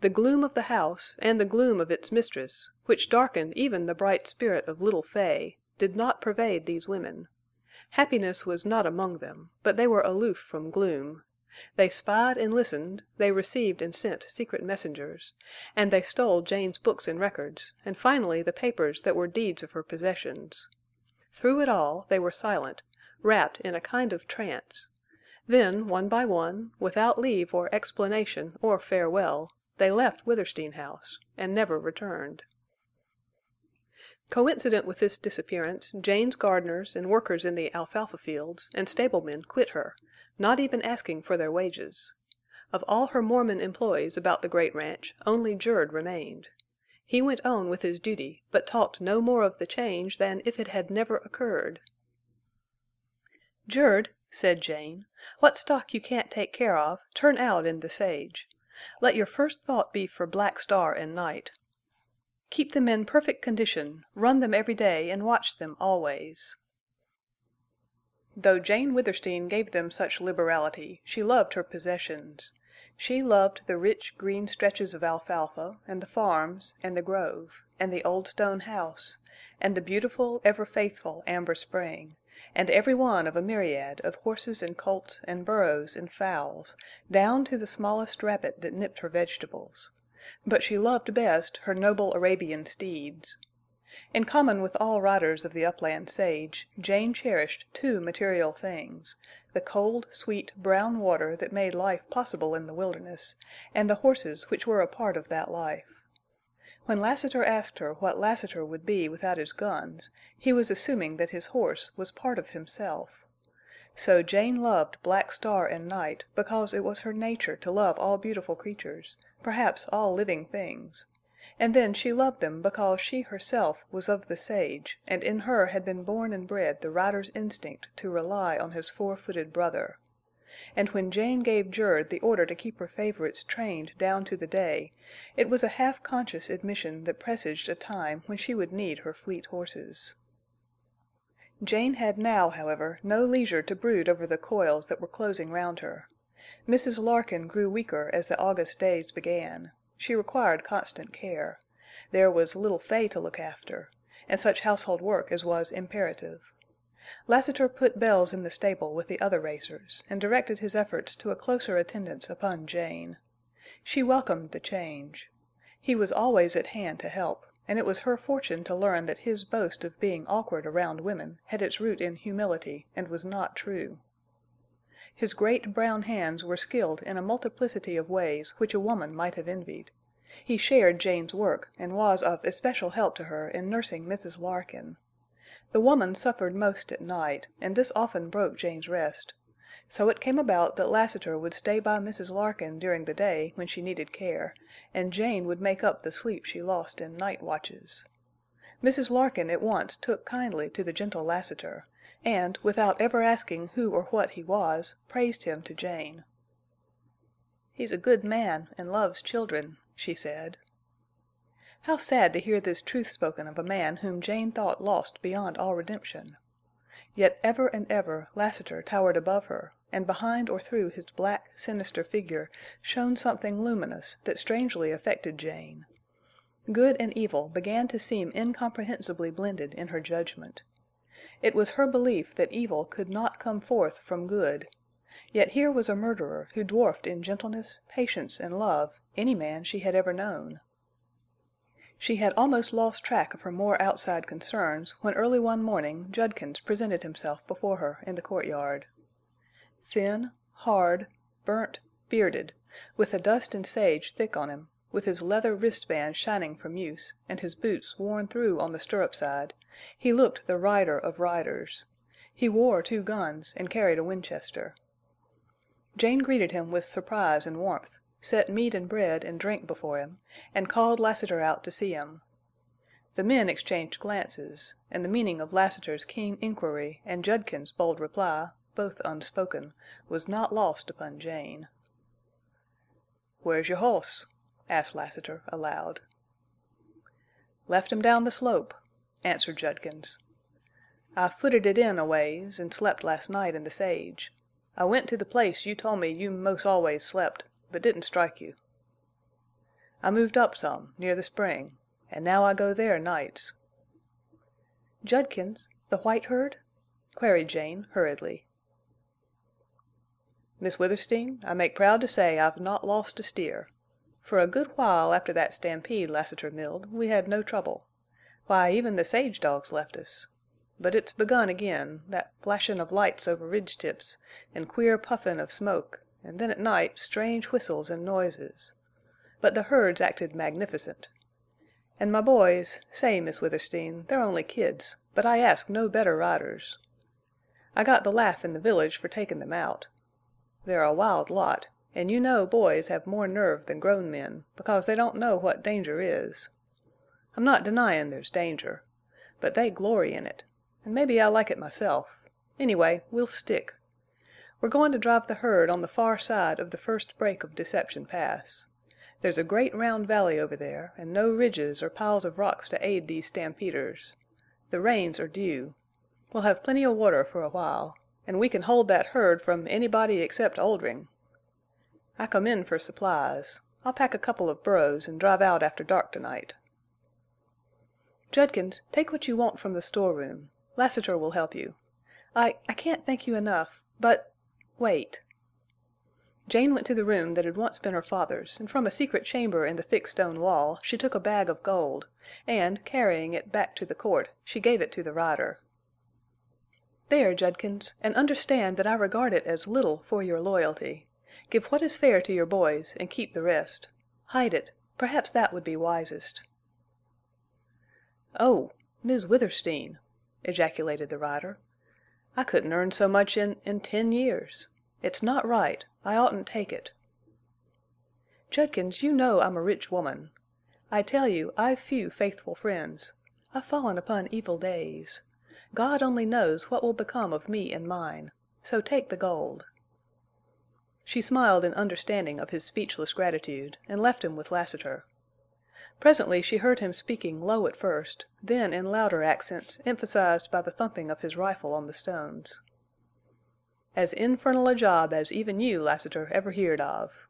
The gloom of the house and the gloom of its mistress, which darkened even the bright spirit of little Fay, did not pervade these women. Happiness was not among them, but they were aloof from gloom. They spied and listened, they received and sent secret messengers, and they stole Jane's books and records, and finally the papers that were deeds of her possessions. Through it all they were silent, wrapped in a kind of trance. Then, one by one, without leave or explanation or farewell, they left Withersteen House, and never returned. Coincident with this disappearance, Jane's gardeners and workers in the alfalfa fields and stablemen quit her, not even asking for their wages. Of all her Mormon employees about the great ranch, only Jerd remained. He went on with his duty, but talked no more of the change than if it had never occurred. "Jerd," said Jane, "what stock you can't take care of, turn out in the sage. Let your first thought be for Black Star and Night. Keep them in perfect condition, run them every day, and watch them always." Though Jane Withersteen gave them such liberality, she loved her possessions. She loved the rich green stretches of alfalfa, and the farms, and the grove, and the old stone house, and the beautiful, ever faithful amber spring, and every one of a myriad of horses and colts and burros and fowls, down to the smallest rabbit that nipped her vegetables. But she loved best her noble Arabian steeds. In common with all riders of the upland sage, Jane cherished two material things: the cold, sweet, brown water that made life possible in the wilderness, and the horses which were a part of that life. When Lassiter asked her what Lassiter would be without his guns, he was assuming that his horse was part of himself. So Jane loved Black Star and Night because it was her nature to love all beautiful creatures, perhaps all living things. And then she loved them because she herself was of the sage, and in her had been born and bred the rider's instinct to rely on his four-footed brother. And when Jane gave Jerd the order to keep her favorites trained down to the day, it was a half-conscious admission that presaged a time when she would need her fleet horses. Jane had now, however, no leisure to brood over the coils that were closing round her. Mrs. Larkin grew weaker as the August days began. She required constant care. There was little Fay to look after, and such household work as was imperative. Lassiter put Bells in the stable with the other racers, and directed his efforts to a closer attendance upon Jane. She welcomed the change. He was always at hand to help, and it was her fortune to learn that his boast of being awkward around women had its root in humility and was not true. His great brown hands were skilled in a multiplicity of ways which a woman might have envied. He shared Jane's work and was of especial help to her in nursing Mrs. Larkin. The woman suffered most at night, and this often broke Jane's rest. So it came about that Lassiter would stay by Mrs. Larkin during the day when she needed care, and Jane would make up the sleep she lost in night watches. Mrs. Larkin at once took kindly to the gentle Lassiter, and, without ever asking who or what he was, praised him to Jane. "He's a good man and loves children," she said. How sad to hear this truth spoken of a man whom Jane thought lost beyond all redemption. Yet ever and ever Lassiter towered above her, and behind or through his black, sinister figure shone something luminous that strangely affected Jane. Good and evil began to seem incomprehensibly blended in her judgment. It was her belief that evil could not come forth from good. Yet here was a murderer who dwarfed in gentleness, patience, and love any man she had ever known. She had almost lost track of her more outside concerns when early one morning Judkins presented himself before her in the courtyard. Thin, hard, burnt, bearded, with the dust and sage thick on him, with his leather wristband shining from use, and his boots worn through on the stirrup side, he looked the rider of riders. He wore 2 guns and carried a Winchester. Jane greeted him with surprise and warmth, set meat and bread and drink before him, and called Lassiter out to see him. The men exchanged glances, and the meaning of Lassiter's keen inquiry and Judkins's bold reply, both unspoken, was not lost upon Jane. "Where's your hoss?" asked Lassiter aloud. "Left him down the slope," answered Judkins. "I footed it in a ways and slept last night in the sage. I went to the place you told me you 'most always slept, but didn't strike you. I moved up some, near the spring, and now I go there nights." "Judkins, the white herd?" queried Jane, hurriedly. "Miss Withersteen, I make proud to say I've not lost a steer. For a good while after that stampede Lassiter milled we had no trouble. Why, even the sage dogs left us. but it's begun again, that flashin' of lights over ridge tips, an' queer puffin' of smoke, an' then at night strange whistles an' noises. But the herd's acted magnificent. An' my boys—say, Miss Withersteen, they're only kids, but I ask no better riders. I got the laugh in the village for takin' them out. They're a wild lot, an' you know boys have more nerve than grown men, because they don't know what danger is. I'm not denyin' there's danger. But they glory in it. An' maybe I like it myself. Anyway, we'll stick. We're goin' to drive the herd on the far side of the first break of Deception Pass. There's a great round valley over there, and no ridges or piles of rocks to aid these stampeders. The rains are due. We'll have plenty of water for a while, and we can hold that herd from anybody except Oldring. I come in for supplies. I'll pack a couple of burros and drive out after dark tonight. Judkins, take what you want from the storeroom. Lassiter will help you. I can't thank you enough, but... wait." Jane went to the room that had once been her father's, and from a secret chamber in the thick stone wall she took a bag of gold, and, carrying it back to the court, she gave it to the rider. "There, Judkins, and understand that I regard it as little for your loyalty. Give what is fair to your boys, and keep the rest. Hide it. Perhaps that would be wisest." "Oh, Miss Withersteen!" ejaculated the rider. "I couldn't earn so much in 10 years. It's not right. I oughtn't take it." "Judkins, you know I'm a rich woman. I tell you I've few faithful friends. I've fallen upon evil days. God only knows what will become of me and mine. So take the gold." She smiled in understanding of his speechless gratitude, and left him with Lassiter. Presently she heard him speaking low at first, then in louder accents emphasized by the thumping of his rifle on the stones. "As infernal a job as even you, Lassiter, ever heerd of."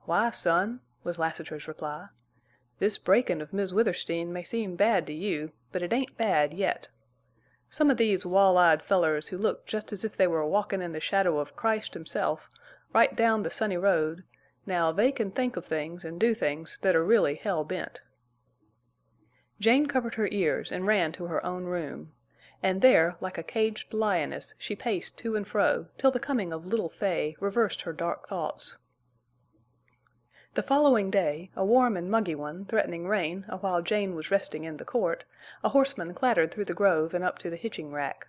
"Why, son," was Lassiter's reply, "this breakin' of Miss Withersteen may seem bad to you, but it ain't bad yet. Some of these wall-eyed fellers who look just as if they were walkin' in the shadow of Christ himself, right down the sunny road, now they can think of things and do things that are really hell-bent." Jane covered her ears and ran to her own room. And there, like a caged lioness, she paced to and fro till the coming of little Fay reversed her dark thoughts. The following day, a warm and muggy one, threatening rain while Jane was resting in the court, a horseman clattered through the grove and up to the hitching rack.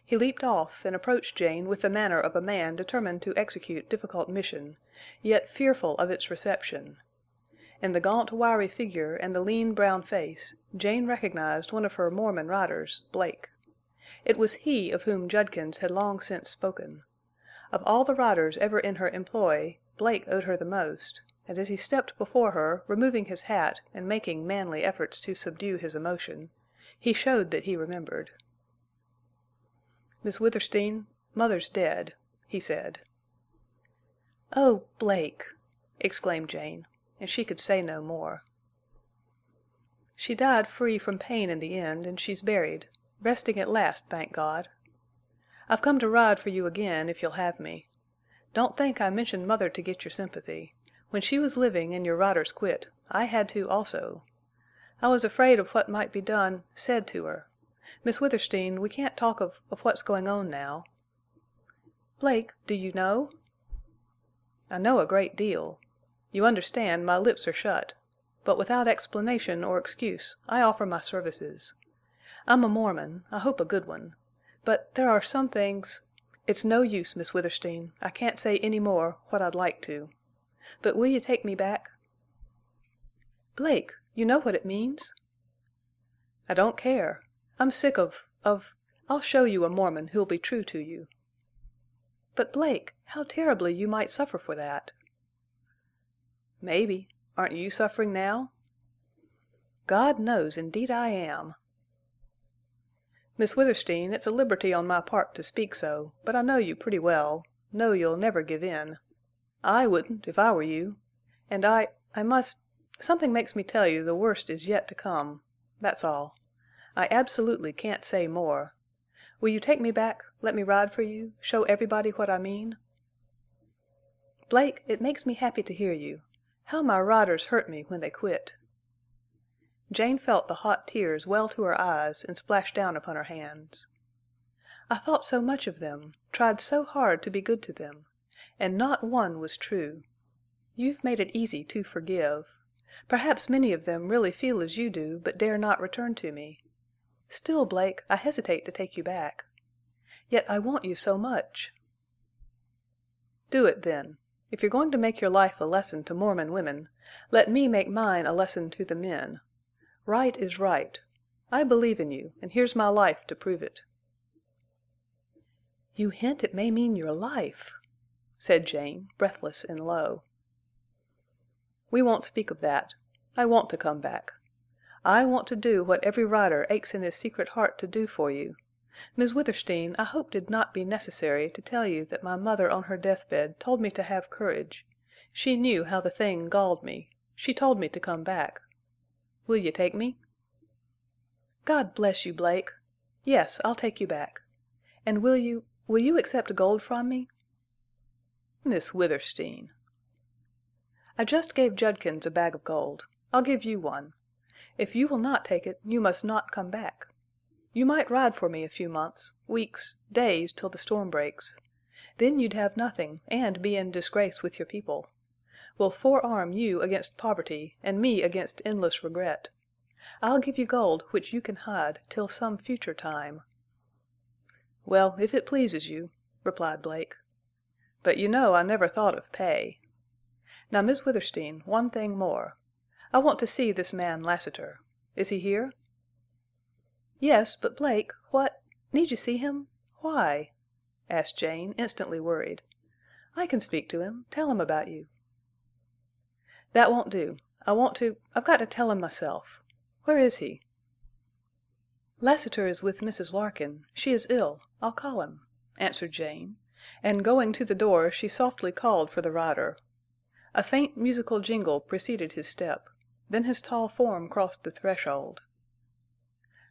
He leaped off and approached Jane with the manner of a man determined to execute difficult mission, yet fearful of its reception. In the gaunt, wiry figure and the lean, brown face, Jane recognized one of her Mormon riders, Blake. It was he of whom Judkins had long since spoken. Of all the riders ever in her employ, Blake owed her the most, and as he stepped before her, removing his hat and making manly efforts to subdue his emotion, he showed that he remembered. "Miss Withersteen, Mother's dead," he said. "Oh, Blake!" exclaimed Jane, and she could say no more. "She died free from pain in the end, and she's buried, resting at last, thank God. I've come to ride for you again, if you'll have me. Don't think I mentioned Mother to get your sympathy. When she was living and your riders quit, I had to also. I was afraid of what might be done—said to her. Miss Withersteen, we can't talk of what's going on now." "Blake, do you know?" "I know a great deal. You understand my lips are shut. But without explanation or excuse I offer my services. I'm a Mormon, I hope a good one. But there are some things— It's no use, Miss Withersteen. I can't say any more what I'd like to. But will you take me back?" "Blake, you know what it means?" "I don't care. I'm sick of—I'll show you a Mormon who'll be true to you." "But, Blake, how terribly you might suffer for that." "Maybe. Aren't you suffering now?" "God knows, indeed I am." "Miss Withersteen, it's a liberty on my part to speak so, but I know you pretty well—know you'll never give in. I wouldn't, if I were you. And I must—something makes me tell you the worst is yet to come. That's all. I absolutely can't say more. Will you take me back, let me ride for you, show everybody what I mean?" "Blake, it makes me happy to hear you. How my riders hurt me when they quit." Jane felt the hot tears well to her eyes and splash down upon her hands. "I thought so much of them, tried so hard to be good to them, and not one was true. You've made it easy to forgive. Perhaps many of them really feel as you do, but dare not return to me. Still, Blake, I hesitate to take you back. Yet I want you so much." "Do it, then. If you're going to make your life a lesson to Mormon women, let me make mine a lesson to the men. Right is right. I believe in you, and here's my life to prove it." "You hint it may mean your life," said Jane, breathless and low. "We won't speak of that. I want to come back. I want to do what every rider aches in his secret heart to do for you. Miss Withersteen, I hoped it'd not be necessary to tell you that my mother on her deathbed told me to have courage. She knew how the thing galled me. She told me to come back. Will you take me?" "God bless you, Blake! Yes, I'll take you back. And will you accept gold from me?" "Miss Withersteen!" "I just gave Judkins a bag of gold. I'll give you one. If you will not take it, you must not come back. You might ride for me a few months, weeks, days till the storm breaks. Then you'd have nothing and be in disgrace with your people. We'll forearm you against poverty and me against endless regret. I'll give you gold which you can hide till some future time." "Well, if it pleases you," replied Blake. "But you know I never thought of pay. Now, Miss Withersteen, one thing more. I want to see this man Lassiter. Is he here?" "Yes, but Blake, what—need you see him? Why?" asked Jane, instantly worried. "I can speak to him, tell him about you." "That won't do. I've got to tell him myself. Where is he?" "Lassiter is with Mrs. Larkin. She is ill. I'll call him," answered Jane, and going to the door she softly called for the rider. A faint musical jingle preceded his step. Then his tall form crossed the threshold.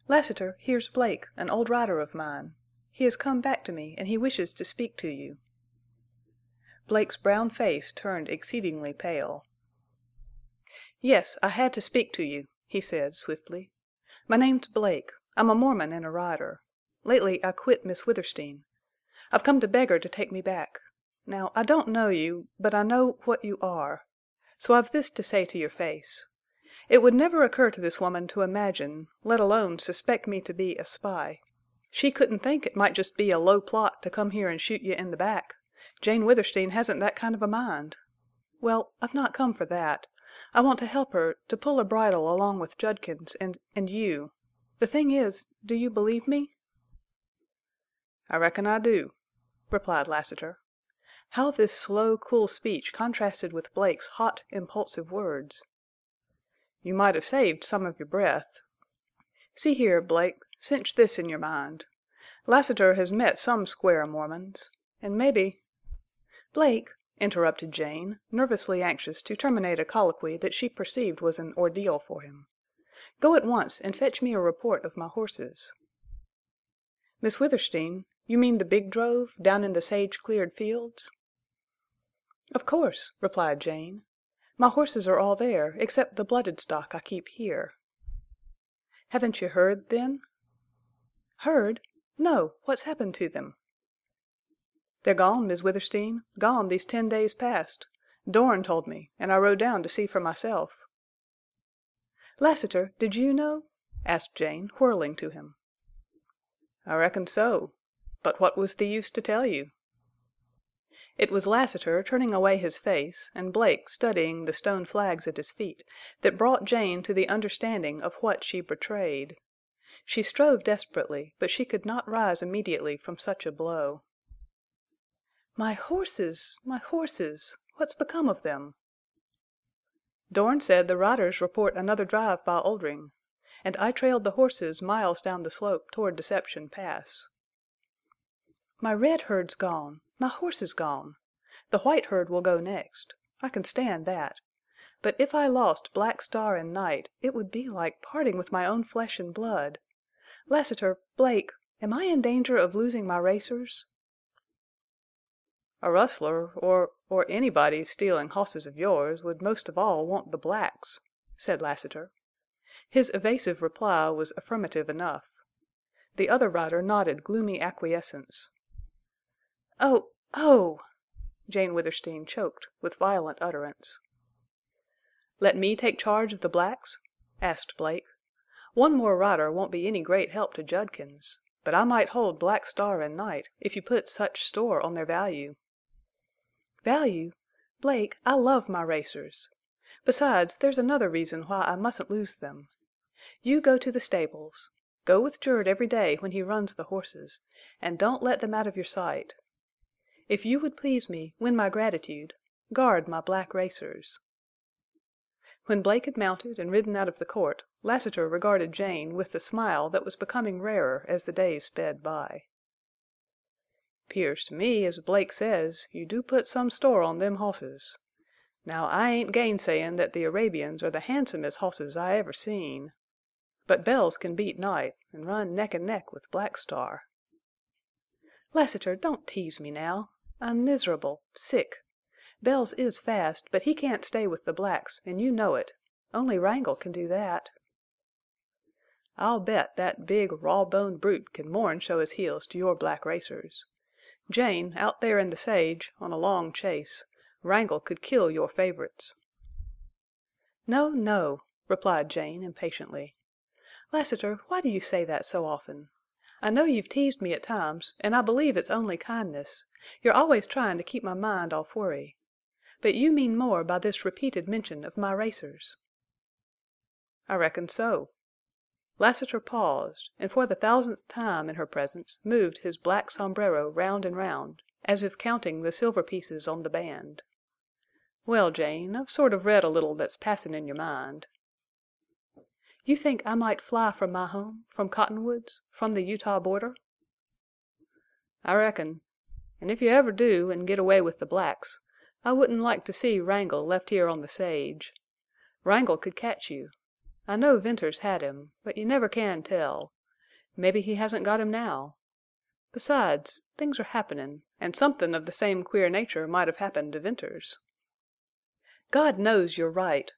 "Lassiter, here's Blake, an old rider of mine. He has come back to me, and he wishes to speak to you." Blake's brown face turned exceedingly pale. "Yes, I had to speak to you," he said, swiftly. "My name's Blake. I'm a Mormon and a rider. Lately I quit Miss Withersteen. I've come to beg her to take me back. Now, I don't know you, but I know what you are. So I've this to say to your face. It would never occur to this woman to imagine, let alone suspect me to be a spy. She couldn't think it might just be a low plot to come here and shoot you in the back. Jane Withersteen hasn't that kind of a mind. Well, I've not come for that. I want to help her, to pull a bridle along with Judkins and you. The thing is, do you believe me?" "I reckon I do," replied Lassiter. How this slow, cool speech contrasted with Blake's hot, impulsive words. "You might have saved some of your breath. See here, Blake, cinch this in your mind. Lassiter has met some square Mormons. And maybe—" "Blake," interrupted Jane, nervously anxious to terminate a colloquy that she perceived was an ordeal for him. "Go at once and fetch me a report of my horses." "Miss Withersteen, you mean the big drove down in the sage-cleared fields?" "Of course," replied Jane. "My horses are all there, except the blooded stock I keep here." "Haven't you heard, then?" "Heard? No. What's happened to them?" "They're gone, Miss Withersteen. Gone these 10 days past. Dorn told me, and I rode down to see for myself." "Lassiter, did you know?" asked Jane, whirling to him. "I reckon so. But what was the use to tell you?" It was Lassiter turning away his face and Blake studying the stone flags at his feet that brought Jane to the understanding of what she betrayed. She strove desperately, but she could not rise immediately from such a blow. "My horses! My horses! What's become of them?" "Dorn said the riders report another drive by Oldring. And I trailed the horses miles down the slope toward Deception Pass." "My red herd's gone. My horse is gone. The white herd will go next. I can stand that. But if I lost Black Star and Night, it would be like parting with my own flesh and blood. Lassiter, Blake, am I in danger of losing my racers?" "A rustler or anybody stealing hosses of yours would most of all want the blacks," said Lassiter. His evasive reply was affirmative enough. The other rider nodded gloomy acquiescence. "Oh! Oh!" Jane Withersteen choked with violent utterance. "Let me take charge of the blacks?" asked Blake. "One more rider won't be any great help to Judkins, but I might hold Black Star and Night if you put such store on their value." "Value? Blake, I love my racers. Besides, there's another reason why I mustn't lose them. You go to the stables. Go with Jerd every day when he runs the horses, and don't let them out of your sight. If you would please me, win my gratitude, guard my black racers." When Blake had mounted and ridden out of the court, Lassiter regarded Jane with the smile that was becoming rarer as the days sped by. "'Pears to me, as Blake says, you do put some store on them hosses. Now I ain't gainsayin' that the Arabians are the handsomest hosses I ever seen. But Bells can beat Night, en' run neck and neck with Black Star." "Lassiter, don't tease me now. I'm miserable, sick. Bells is fast, but he can't stay with the blacks, and you know it. Only Wrangle can do that." "I'll bet that big, raw-boned brute can more'n show his heels to your black racers. Jane, out there in the sage, on a long chase, Wrangle could kill your favorites." "No, no," replied Jane, impatiently. "Lassiter, why do you say that so often? I know you've teased me at times, and I believe it's only kindness. You're always trying to keep my mind off worry. But you mean more by this repeated mention of my racers." "I reckon so." Lassiter paused, and for the thousandth time in her presence moved his black sombrero round and round, as if counting the silver pieces on the band. "Well, Jane, I've sort of read a little that's passin' in your mind." "You think I might fly from my home, from Cottonwoods, from the Utah border?" "I reckon. An' if you ever do an' get away with the blacks, I wouldn't like to see Wrangle left here on the sage. Wrangle could catch you. I know Venters had him, but you never can tell. Maybe he hasn't got him now. Besides, things are happenin', and somethin' of the same queer nature might have happened to Venters." "God knows you're right.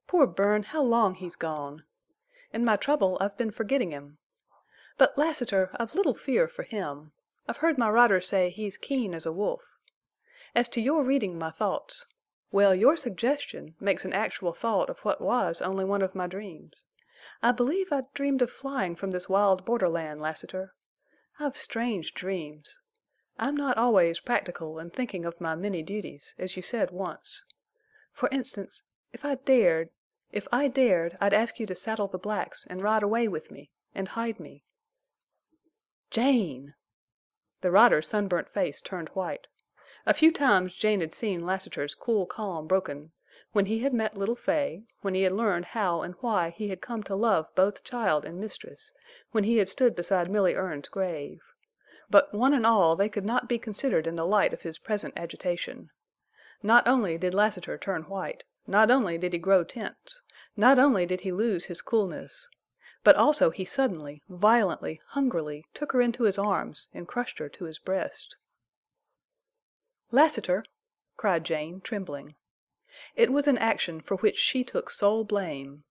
Poor Bern, how long he's gone! In my trouble I've been forgetting him. But, Lassiter, I've little fear for him. I've heard my riders say he's keen as a wolf. As to your reading my thoughts—well, your suggestion makes an actual thought of what was only one of my dreams. I believe I dreamed of flying from this wild borderland, Lassiter. I've strange dreams. I'm not always practical and thinking of my many duties, as you said once. For instance, if I dared, I'd ask you to saddle the blacks and ride away with me, and hide me." "Jane!" The rider's sunburnt face turned white. A few times Jane had seen Lassiter's cool calm broken, when he had met little Fay, when he had learned how and why he had come to love both child and mistress, when he had stood beside Milly Erne's grave. But one and all they could not be considered in the light of his present agitation. Not only did Lassiter turn white, not only did he grow tense, not only did he lose his coolness, but also he suddenly, violently, hungrily took her into his arms and crushed her to his breast. "Lassiter!" cried Jane, trembling. It was an action for which she took sole blame.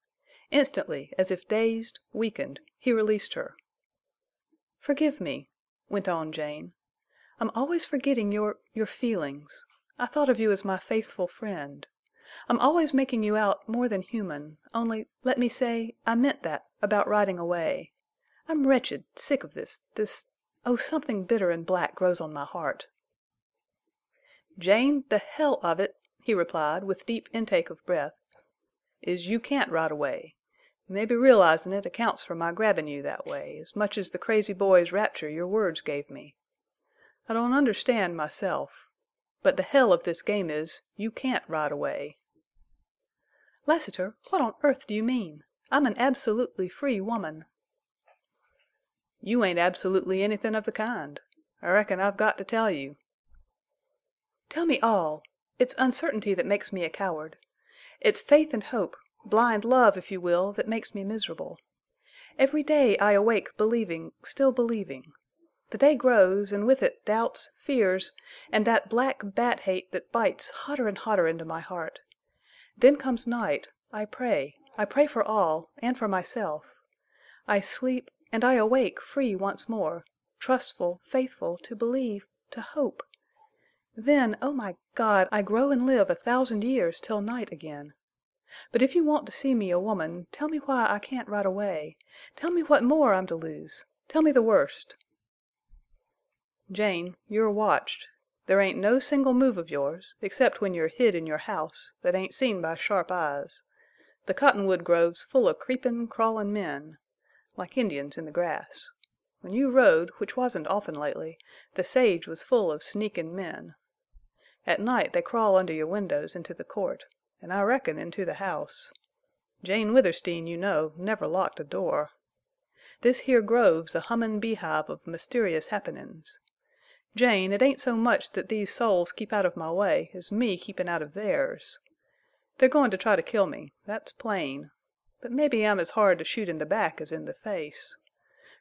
Instantly, as if dazed, weakened, he released her. "Forgive me," went on Jane. "I'm always forgetting your feelings. I thought of you as my faithful friend. I'm always making you out more than human, only, let me say, I meant that about riding away. I'm wretched, sick of this—oh, something bitter and black grows on my heart." "Jane, the hell of it," he replied, with deep intake of breath, "is you can't ride away. Maybe realizin' it accounts for my grabbin' you that way, as much as the crazy boy's rapture your words gave me. I don't understand myself. But the hell of this game is, you can't ride away." "Lassiter, what on earth do you mean? I'm an absolutely free woman." "You ain't absolutely anythin' of the kind. I reckon I've got to tell you." "Tell me all. It's uncertainty that makes me a coward. It's faith and hope, blind love if you will, that makes me miserable. Every day I awake believing, still believing. The day grows, and with it doubts, fears, and that black bat hate that bites hotter and hotter into my heart. Then comes night. I pray. I pray for all, and for myself. I sleep, and I awake free once more, trustful, faithful, to believe, to hope. Then, oh my God, I grow and live 1,000 years till night again. But if you want to see me a woman, tell me why I can't ride away. Tell me what more I'm to lose. Tell me the worst." "Jane, you're watched. There ain't no single move of yours, except when you're hid in your house, that ain't seen by sharp eyes. The cottonwood grove's full of creepin', crawlin' men, like Indians in the grass. When you rode, which wasn't often lately, the sage was full of sneakin' men. At night they crawl under your windows into the court, and I reckon into the house. Jane Withersteen, you know, never locked a door. This here grove's a hummin' beehive of mysterious happenin's. Jane, it ain't so much that these souls keep out of my way as me keepin' out of theirs. They're goin' to try to kill me, that's plain. But mebbe I'm as hard to shoot in the back as in the face.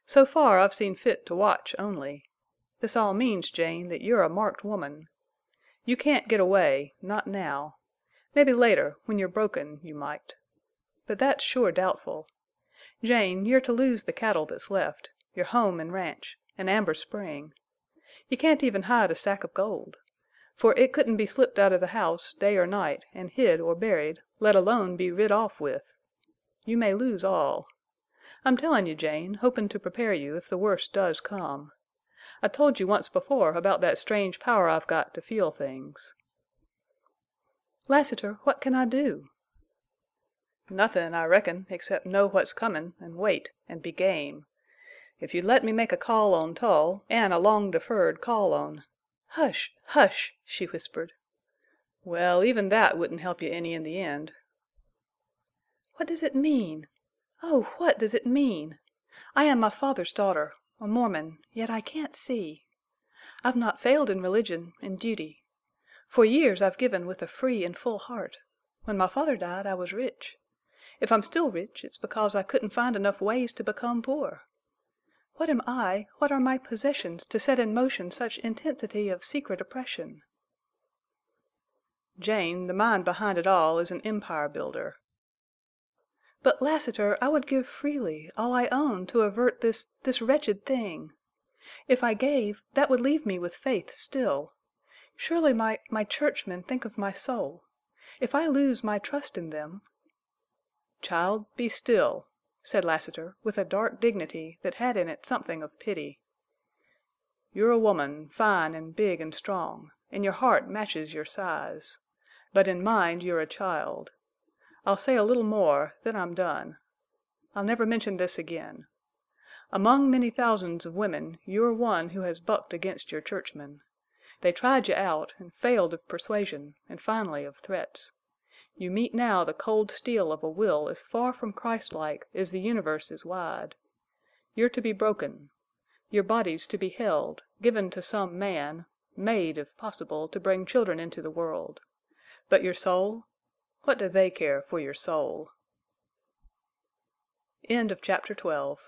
So far I've seen fit to watch only. This all means, Jane, that you're a marked woman. You can't get away, not now. Mebbe later, when you're broken, you might. But that's sure doubtful. Jane, you're to lose the cattle that's left, your home and ranch, and Amber Spring. You can't even hide a sack of gold. For it couldn't be slipped out of the house day or night and hid or buried, let alone be rid off with. You may lose all. I'm tellin' you, Jane, hopin' to prepare you if the worst does come. I told you once before about that strange power I've got to feel things." "Lassiter, what can I do?" "Nothin', I reckon, except know what's comin' and wait and be game. If you'd let me make a call on Tull, and a long-deferred call on—" "Hush! Hush!" she whispered. "Well, even that wouldn't help you any in the end." "What does it mean? Oh, what does it mean? I am my father's daughter, a Mormon, yet I can't see. I've not failed in religion, in duty. For years I've given with a free and full heart. When my father died I was rich. If I'm still rich, it's because I couldn't find enough ways to become poor. What am I, what are my possessions to set in motion such intensity of secret oppression?" "Jane, the mind behind it all is an empire builder." "But, Lassiter, I would give freely, all I own, to avert this wretched thing. If I gave, that would leave me with faith still. Surely my churchmen think of my soul. If I lose my trust in them—" "Child, be still," said Lassiter, with a dark dignity that had in it something of pity. "You're a woman, fine and big and strong, and your heart matches your size. But in mind you're a child. I'll say a little more, then I'm done. I'll never mention this again. Among many thousands of women you're one who has bucked against your churchmen. They tried you out and failed of persuasion and finally of threats. You meet now the cold steel of a will as far from Christ-like as the universe is wide. You're to be broken. Your body's to be held, given to some man, made, if possible, to bring children into the world. But your soul? What do they care for your soul?" End of Chapter 12.